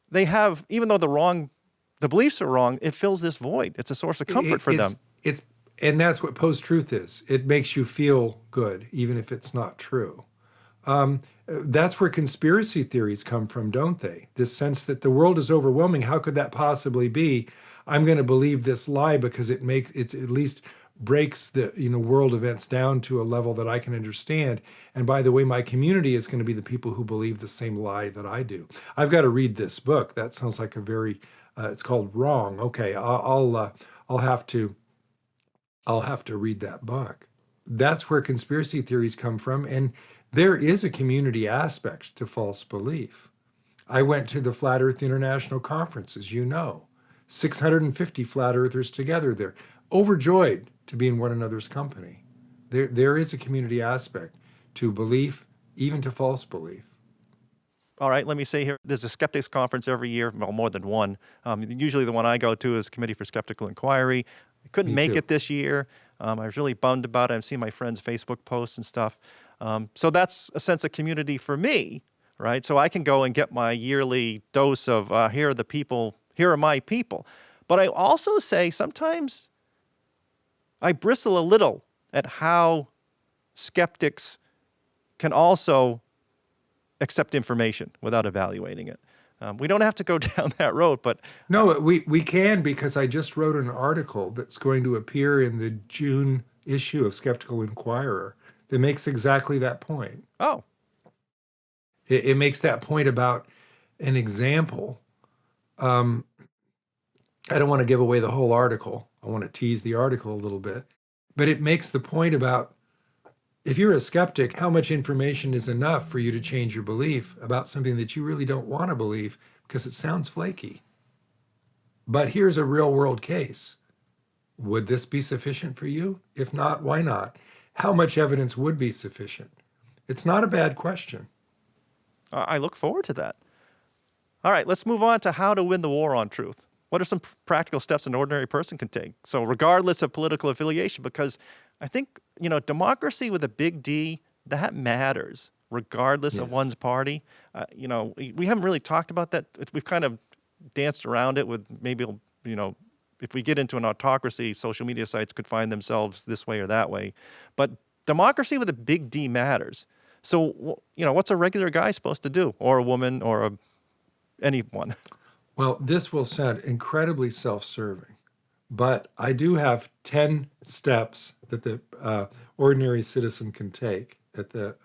they have, even though the beliefs are wrong, it fills this void. It's a source of comfort for them. And that's what post-truth is. It makes you feel good, even if it's not true. That's where conspiracy theories come from, don't they? This sense that the world is overwhelming. How could that possibly be? I'm going to believe this lie because it at least breaks the world events down to a level that I can understand. And by the way, my community is going to be the people who believe the same lie that I do. I've got to read this book. That sounds like a very. It's called Wrong. Okay, I'll have to read that book. That's where conspiracy theories come from, and there is a community aspect to false belief. I went to the Flat Earth International Conference, as you know. 650 flat earthers together there, overjoyed to be in one another's company. There is a community aspect to belief, even to false belief. All right, let me say here, there's a skeptics conference every year, well, more than one. Usually the one I go to is Committee for Skeptical Inquiry. I couldn't make it this year. I was really bummed about it. I've seen my friends' Facebook posts and stuff. So that's a sense of community for me, right? So I can go and get my yearly dose of here are the people, here are my people. But I also say sometimes I bristle a little at how skeptics can also accept information without evaluating it. We don't have to go down that road, but... No, we can, because I just wrote an article that's going to appear in the June issue of Skeptical Inquirer that makes exactly that point. Oh. It makes that point about an example. I don't want to give away the whole article. I want to tease the article a little bit. But it makes the point about, if you're a skeptic, how much information is enough for you to change your belief about something that you really don't want to believe because it sounds flaky? But here's a real world case. Would this be sufficient for you? If not, why not? How much evidence would be sufficient? It's not a bad question. I look forward to that. All right, let's move on to how to win the war on truth. What are some practical steps an ordinary person can take? So regardless of political affiliation, because I think, democracy with a big D, that matters, regardless of one's party. We haven't really talked about that. We've kind of danced around it with maybe, if we get into an autocracy, social media sites could find themselves this way or that way. But democracy with a big D matters. So, what's a regular guy supposed to do, or a woman, or anyone? Well, this will sound incredibly self-serving, but I do have 10 steps that the ordinary citizen can take at the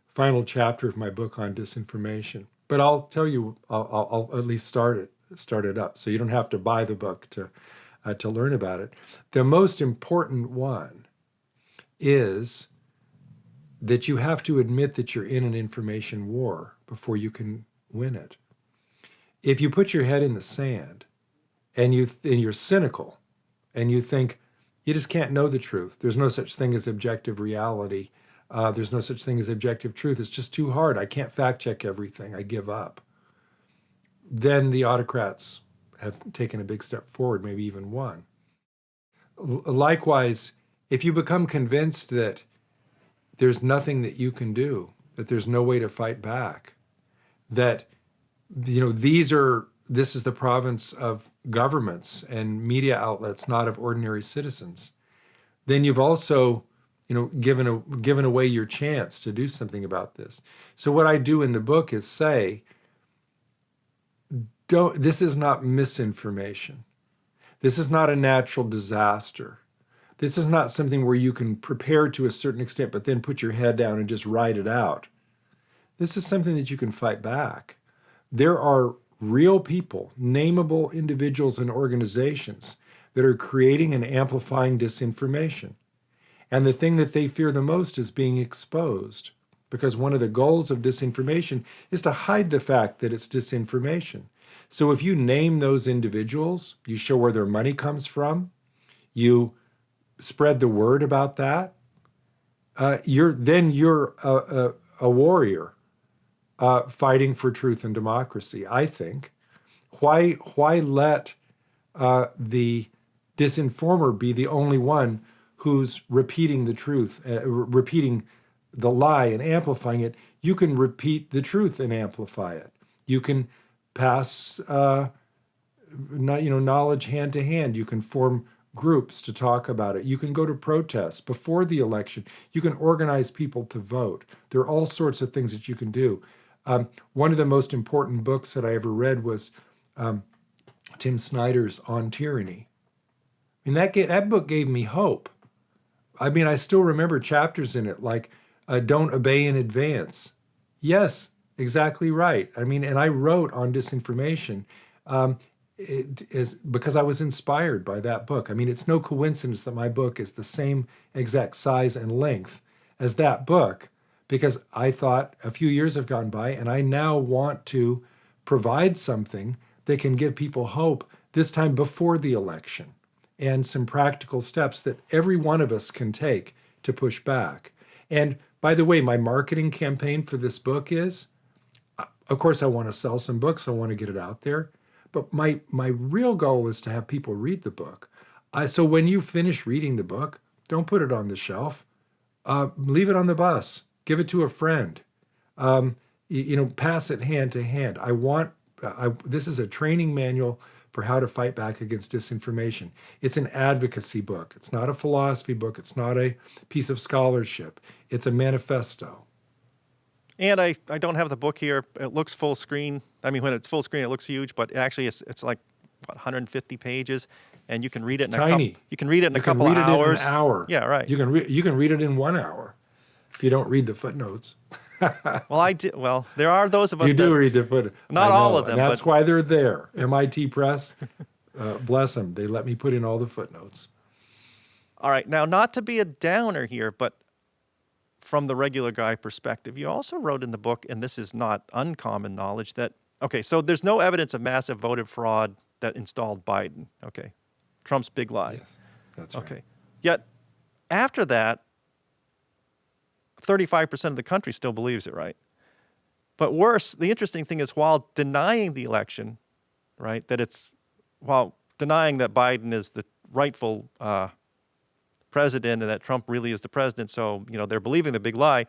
final chapter of my book on disinformation. But I'll tell you, I'll at least start it up, so you don't have to buy the book to learn about it. The most important one is that you have to admit that you're in an information war before you can win it. If you put your head in the sand and you're cynical and you think you just can't know the truth, there's no such thing as objective reality, there's no such thing as objective truth, it's just too hard, I can't fact check everything, I give up, then the autocrats have taken a big step forward, maybe even one. Likewise, if you become convinced that there's nothing that you can do, that there's no way to fight back, that this is the province of governments and media outlets, not of ordinary citizens, then you've also given away your chance to do something about this. So what I do in the book is say, this is not misinformation. This is not a natural disaster. This is not something where you can prepare to a certain extent, but then put your head down and just ride it out. This is something that you can fight back. There are real people, nameable individuals and organizations that are creating and amplifying disinformation. And the thing that they fear the most is being exposed, because one of the goals of disinformation is to hide the fact that it's disinformation. So if you name those individuals, you show where their money comes from, you spread the word about that, you're a warrior fighting for truth and democracy, I think. Why let the disinformer be the only one who's repeating the truth, repeating the lie and amplifying it? You can repeat the truth and amplify it. You can pass knowledge hand to hand. You can form groups to talk about it. You can go to protests before the election. You can organize people to vote. There are all sorts of things that you can do. One of the most important books that I ever read was Tim Snyder's On Tyranny. I mean, that book gave me hope. I mean, I still remember chapters in it like, don't obey in advance. Yes, exactly right. I mean, and I wrote On Disinformation because I was inspired by that book. I mean, it's no coincidence that my book is the same exact size and length as that book, because I thought a few years have gone by and I now want to provide something that can give people hope, this time before the election, and some practical steps that every one of us can take to push back. And by the way, my marketing campaign for this book is, of course, I want to sell some books, I want to get it out there, but my real goal is to have people read the book. So when you finish reading the book, don't put it on the shelf. Leave it on the bus. Give it to a friend. Pass it hand to hand. This is a training manual for how to fight back against disinformation. It's an advocacy book. It's not a philosophy book. It's not a piece of scholarship. It's a manifesto. And I don't have the book here. It looks full screen. I mean, when it's full screen, it looks huge, but actually it's like 150 pages, and you can read it you can read it in a couple of hours. In an hour. Yeah, right. You can read it in 1 hour if you don't read the footnotes. Well, there are those of us that do read the footnotes. Not all of them. And that's why they're there. MIT Press, bless them. They let me put in all the footnotes. All right. Now, not to be a downer here, but from the regular guy perspective, you also wrote in the book, and this is not uncommon knowledge, that, okay, so there's no evidence of massive voter fraud that installed Biden. Okay. Trump's big lie. Yes, that's right. Okay. Yet, after that, 35% of the country still believes it, right? But worse, the interesting thing is, while denying the election, right, while denying that Biden is the rightful president and that Trump really is the president, so, they're believing the big lie,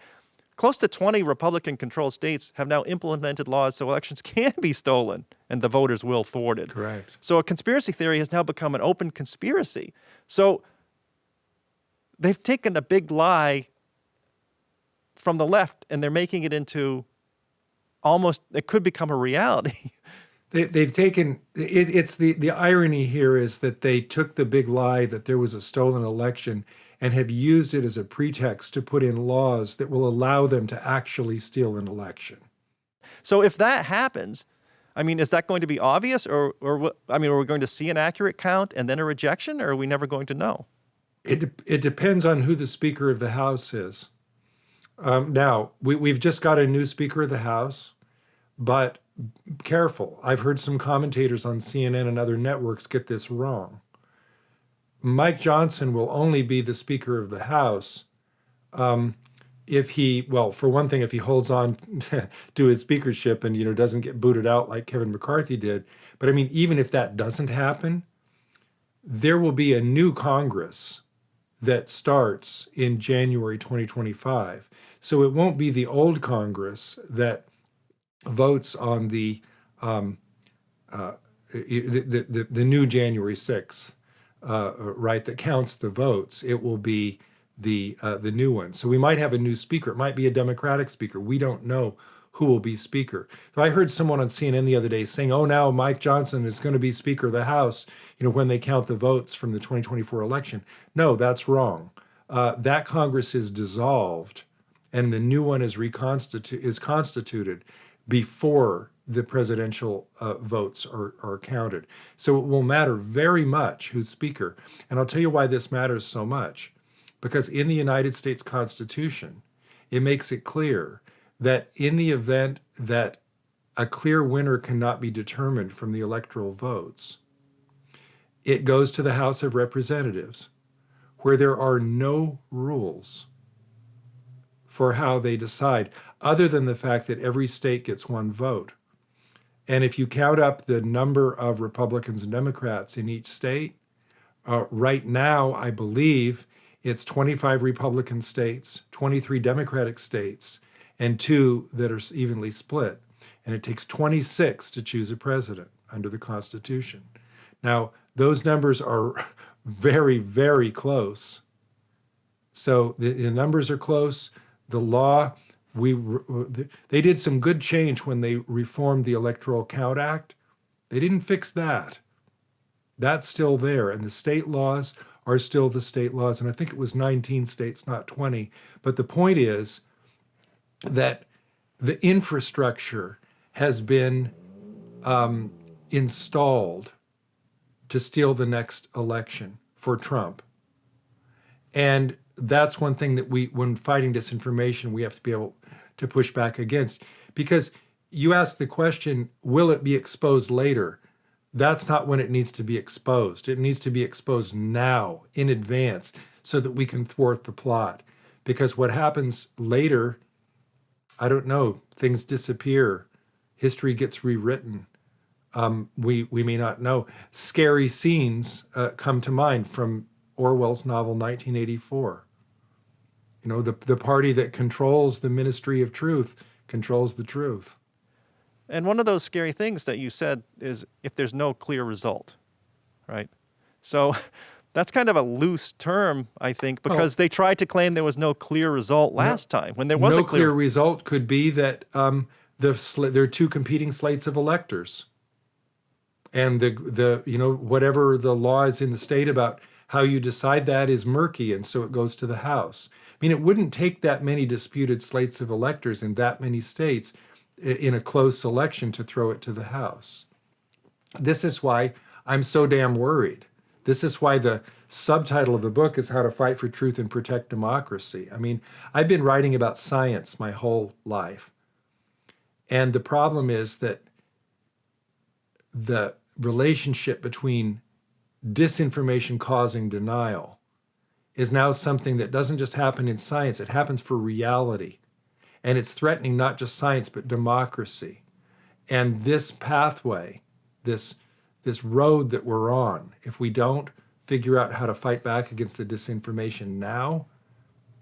close to 20 Republican-controlled states have now implemented laws so elections can be stolen and the voters' will thwarted. Correct. So a conspiracy theory has now become an open conspiracy. So they've taken a big lie from the left and they're making it into it could become a reality. They've taken it, it's the irony here is that they took the big lie that there was a stolen election and have used it as a pretext to put in laws that will allow them to actually steal an election. So if that happens, I mean, is that going to be obvious, or I mean, are we going to see an accurate count and then a rejection, or are we never going to know? It depends on who the Speaker of the House is. Now, we've just got a new Speaker of the House, but careful. I've heard some commentators on CNN and other networks get this wrong. Mike Johnson will only be the Speaker of the House if he, well, for one thing, if he holds on to his speakership and, doesn't get booted out like Kevin McCarthy did. But I mean, even if that doesn't happen, there will be a new Congress that starts in January 2025. So it won't be the old Congress that votes on the new January 6th, right, that counts the votes. It will be the new one. So we might have a new speaker. It might be a Democratic speaker. We don't know who will be speaker. So I heard someone on CNN the other day saying, oh, now Mike Johnson is going to be Speaker of the House, when they count the votes from the 2024 election. No, that's wrong. That Congress is dissolved and the new one is constituted before the presidential votes are counted. So it will matter very much who's speaker. And I'll tell you why this matters so much. Because in the United States Constitution, it makes it clear that in the event that a clear winner cannot be determined from the electoral votes, it goes to the House of Representatives, where there are no rules for how they decide, other than the fact that every state gets one vote. And if you count up the number of Republicans and Democrats in each state, right now, I believe it's 25 Republican states, 23 Democratic states, and 2 that are evenly split. And it takes 26 to choose a president under the Constitution. Now, those numbers are very, very close. So the numbers are close. The law, they did some good change when they reformed the Electoral Count Act. They didn't fix that. That's still there. And the state laws are still the state laws. And I think it was 19 states, not 20. But the point is that the infrastructure has been installed to steal the next election for Trump. And that's one thing that when fighting disinformation, we have to be able to push back against. Because you ask the question, will it be exposed later? That's not when it needs to be exposed. It needs to be exposed now, in advance, so that we can thwart the plot. Because what happens later, I don't know, things disappear. History gets rewritten. We may not know. Scary scenes come to mind from Orwell's novel 1984. The party that controls the Ministry of Truth controls the truth. And one of those scary things that you said is if there's no clear result, right? So that's kind of a loose term, I think, because they tried to claim there was no clear result last time when there was a clear result could be that there are 2 competing slates of electors, and whatever the law is in the state about how you decide that is murky, and so it goes to the House. I mean, it wouldn't take that many disputed slates of electors in that many states in a close election to throw it to the House. This is why I'm so damn worried. This is why the subtitle of the book is How to Fight for Truth and Protect Democracy. I mean, I've been writing about science my whole life. And the problem is that the relationship between disinformation causing denial is now something that doesn't just happen in science, it happens for reality. And it's threatening not just science, but democracy. And this pathway, this road that we're on, if we don't figure out how to fight back against the disinformation now,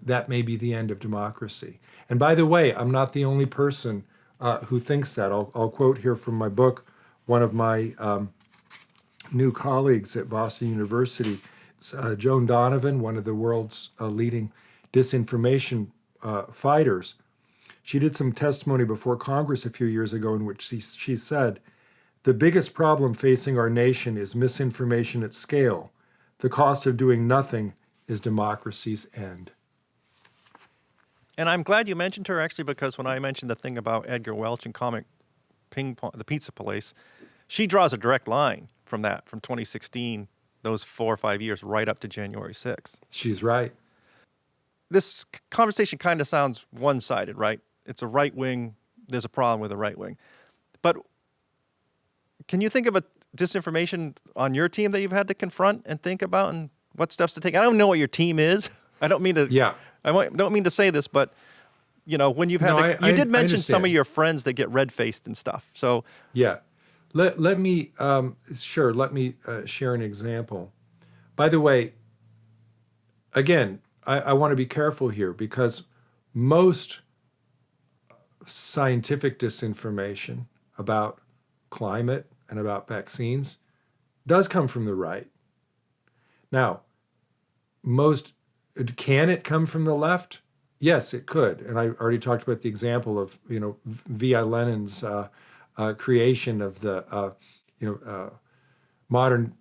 that may be the end of democracy. And by the way, I'm not the only person who thinks that. I'll quote here from my book, one of my new colleagues at Boston University, Joan Donovan, one of the world's leading disinformation fighters. She did some testimony before Congress a few years ago in which she said The biggest problem facing our nation is misinformation at scale. The cost of doing nothing is democracy's end. And I'm glad you mentioned her, actually, because when I mentioned the thing about Edgar Welch and Comic Ping Pong, the Pizza Place, she draws a direct line from that, from 2016, those 4 or 5 years, right up to January 6th. She's right. This conversation kind of sounds one-sided, right? It's a right wing, there's a problem with a right wing. But can you think of a disinformation on your team that you've had to confront and think about and what steps to take? I don't know what your team is. I don't mean to. Yeah. Don't mean to say this, but you know, when you've had you did mention some of your friends that get red-faced and stuff. So yeah, let me share an example. By the way, again, I want to be careful here because most scientific disinformation about climate and about vaccines does come from the right. Now, can it come from the left? Yes, it could. And I already talked about the example of, V.I. Lenin's creation of the, modern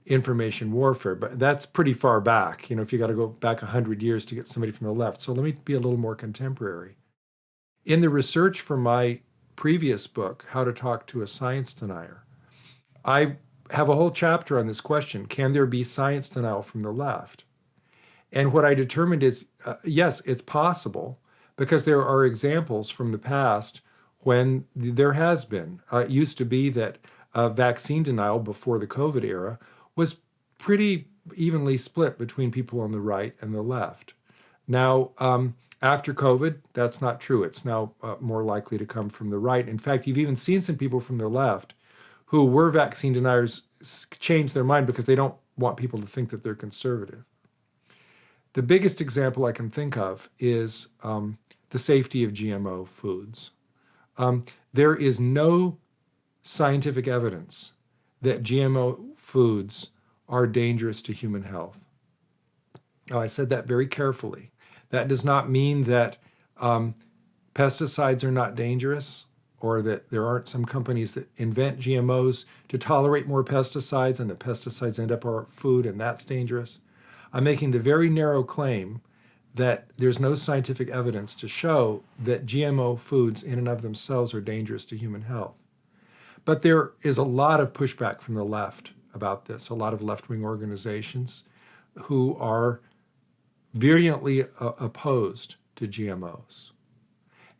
information warfare. But that's pretty far back, if you got to go back 100 years to get somebody from the left. So let me be a little more contemporary. In the research for my previous book, How to Talk to a Science Denier, I have a whole chapter on this question. Can there be science denial from the left? And what I determined is, yes, it's possible, because there are examples from the past when there has been. It used to be that vaccine denial before the COVID era was pretty evenly split between people on the right and the left. Now, after COVID, that's not true. It's now more likely to come from the right. In fact, you've even seen some people from the left who were vaccine deniers change their mind because they don't want people to think that they're conservative. The biggest example I can think of is the safety of GMO foods. There is no scientific evidence that GMO foods are dangerous to human health. Now, I said that very carefully. That does not mean that pesticides are not dangerous, or that there aren't some companies that invent GMOs to tolerate more pesticides and the pesticides end up our food and that's dangerous. I'm making the very narrow claim that there's no scientific evidence to show that GMO foods in and of themselves are dangerous to human health. But there is a lot of pushback from the left about this, a lot of left-wing organizations who are virulently opposed to GMOs.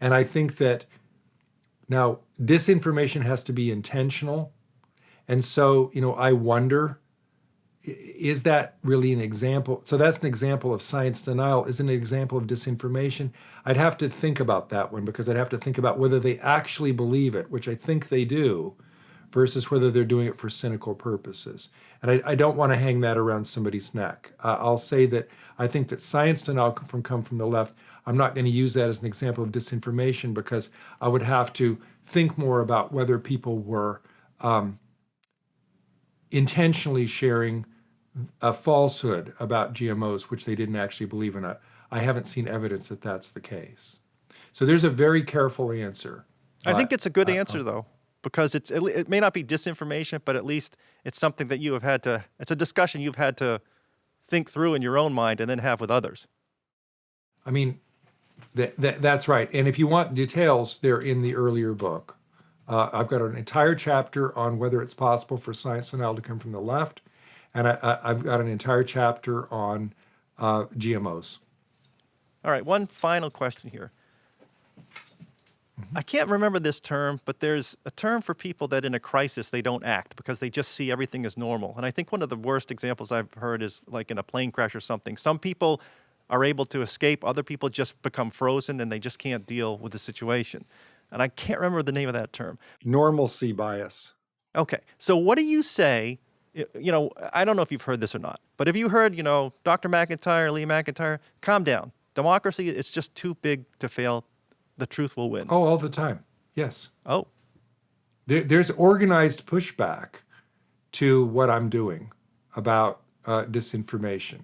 And I think that now disinformation has to be intentional. And so, I wonder, is that really an example? So that's an example of science denial. Is it an example of disinformation? I'd have to think about that one, because I'd have to think about whether they actually believe it, which I think they do, versus whether they're doing it for cynical purposes. And I don't want to hang that around somebody's neck. I'll say that I think that science denial come from the left. I'm not going to use that as an example of disinformation, because I would have to think more about whether people were intentionally sharing a falsehood about GMOs, which they didn't actually believe in. I haven't seen evidence that that's the case. So there's a very careful answer. I think it's a good answer, though, because it may not be disinformation, but at least it's something that you have had to, it's a discussion you've had to think through in your own mind and then have with others. I mean, that's right. And if you want details, they're in the earlier book. I've got an entire chapter on whether it's possible for science denial to come from the left. And I've got an entire chapter on GMOs. All right, one final question here. I can't remember this term, but there's a term for people that in a crisis they don't act because they just see everything as normal. And I think one of the worst examples I've heard is like in a plane crash or something. Some people are able to escape, other people just become frozen and they just can't deal with the situation. And I can't remember the name of that term. Normalcy bias. Okay, so what do you say? I don't know if you've heard this or not, but have you heard, Dr. McIntyre, Lee McIntyre, calm down. Democracy, it's just too big to fail. The truth will win. Oh, all the time. Yes. Oh. There's organized pushback to what I'm doing about disinformation.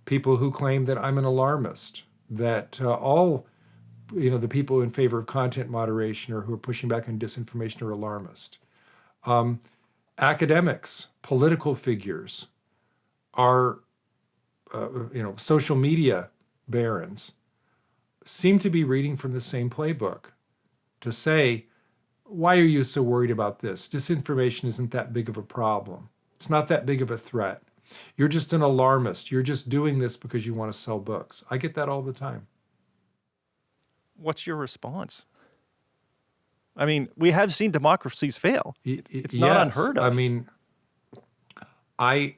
People who claim that I'm an alarmist, that all, the people in favor of content moderation or who are pushing back on disinformation are alarmist. Academics, political figures, our social media barons seem to be reading from the same playbook to say, why are you so worried about this? Disinformation isn't that big of a problem. It's not that big of a threat. You're just an alarmist. You're just doing this because you want to sell books. I get that all the time. What's your response? I mean, we have seen democracies fail. It's not unheard of. I mean, I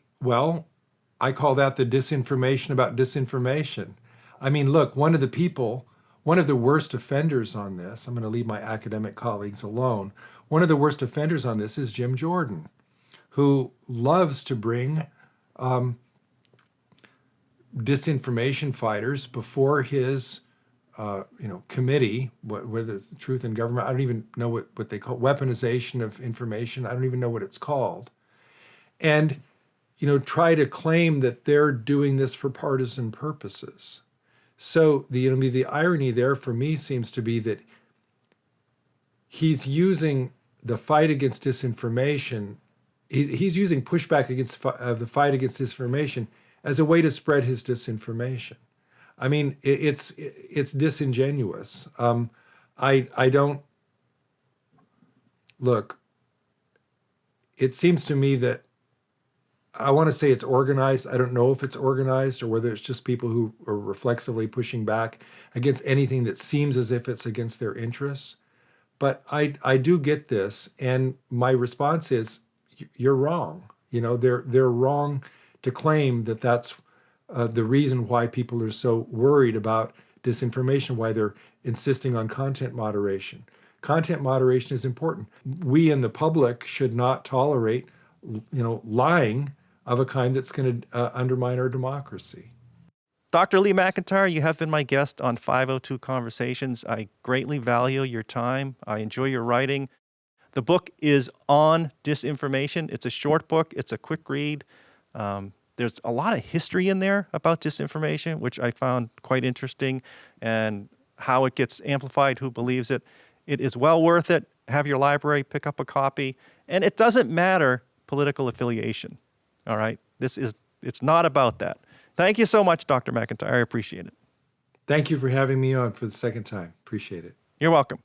call that the disinformation about disinformation. I mean, look, one of the worst offenders on this, I'm going to leave my academic colleagues alone. One of the worst offenders on this is Jim Jordan, who loves to bring disinformation fighters before his committee, whether it's Truth in Government, I don't even know what they call weaponization of information. I don't even know what it's called. And, try to claim that they're doing this for partisan purposes. So the irony there for me seems to be that he's using the fight against disinformation, he's using pushback against the fight against disinformation as a way to spread his disinformation. I mean, it's disingenuous. I don't look. It seems to me that I want to say it's organized. I don't know if it's organized or whether it's just people who are reflexively pushing back against anything that seems as if it's against their interests. But I do get this, and my response is, you're wrong. They're wrong to claim that that's the reason why people are so worried about disinformation, why they're insisting on content moderation. Content moderation is important. We in the public should not tolerate, lying of a kind that's going to undermine our democracy. Dr. Lee McIntyre, you have been my guest on 502 Conversations. I greatly value your time. I enjoy your writing. The book is On Disinformation. It's a short book. It's a quick read. There's a lot of history in there about disinformation, which I found quite interesting, and how it gets amplified, who believes it. It is well worth it. Have your library, pick up a copy. And it doesn't matter political affiliation, all right? It's not about that. Thank you so much, Dr. McIntyre. I appreciate it. Thank you for having me on for the second time. Appreciate it. You're welcome.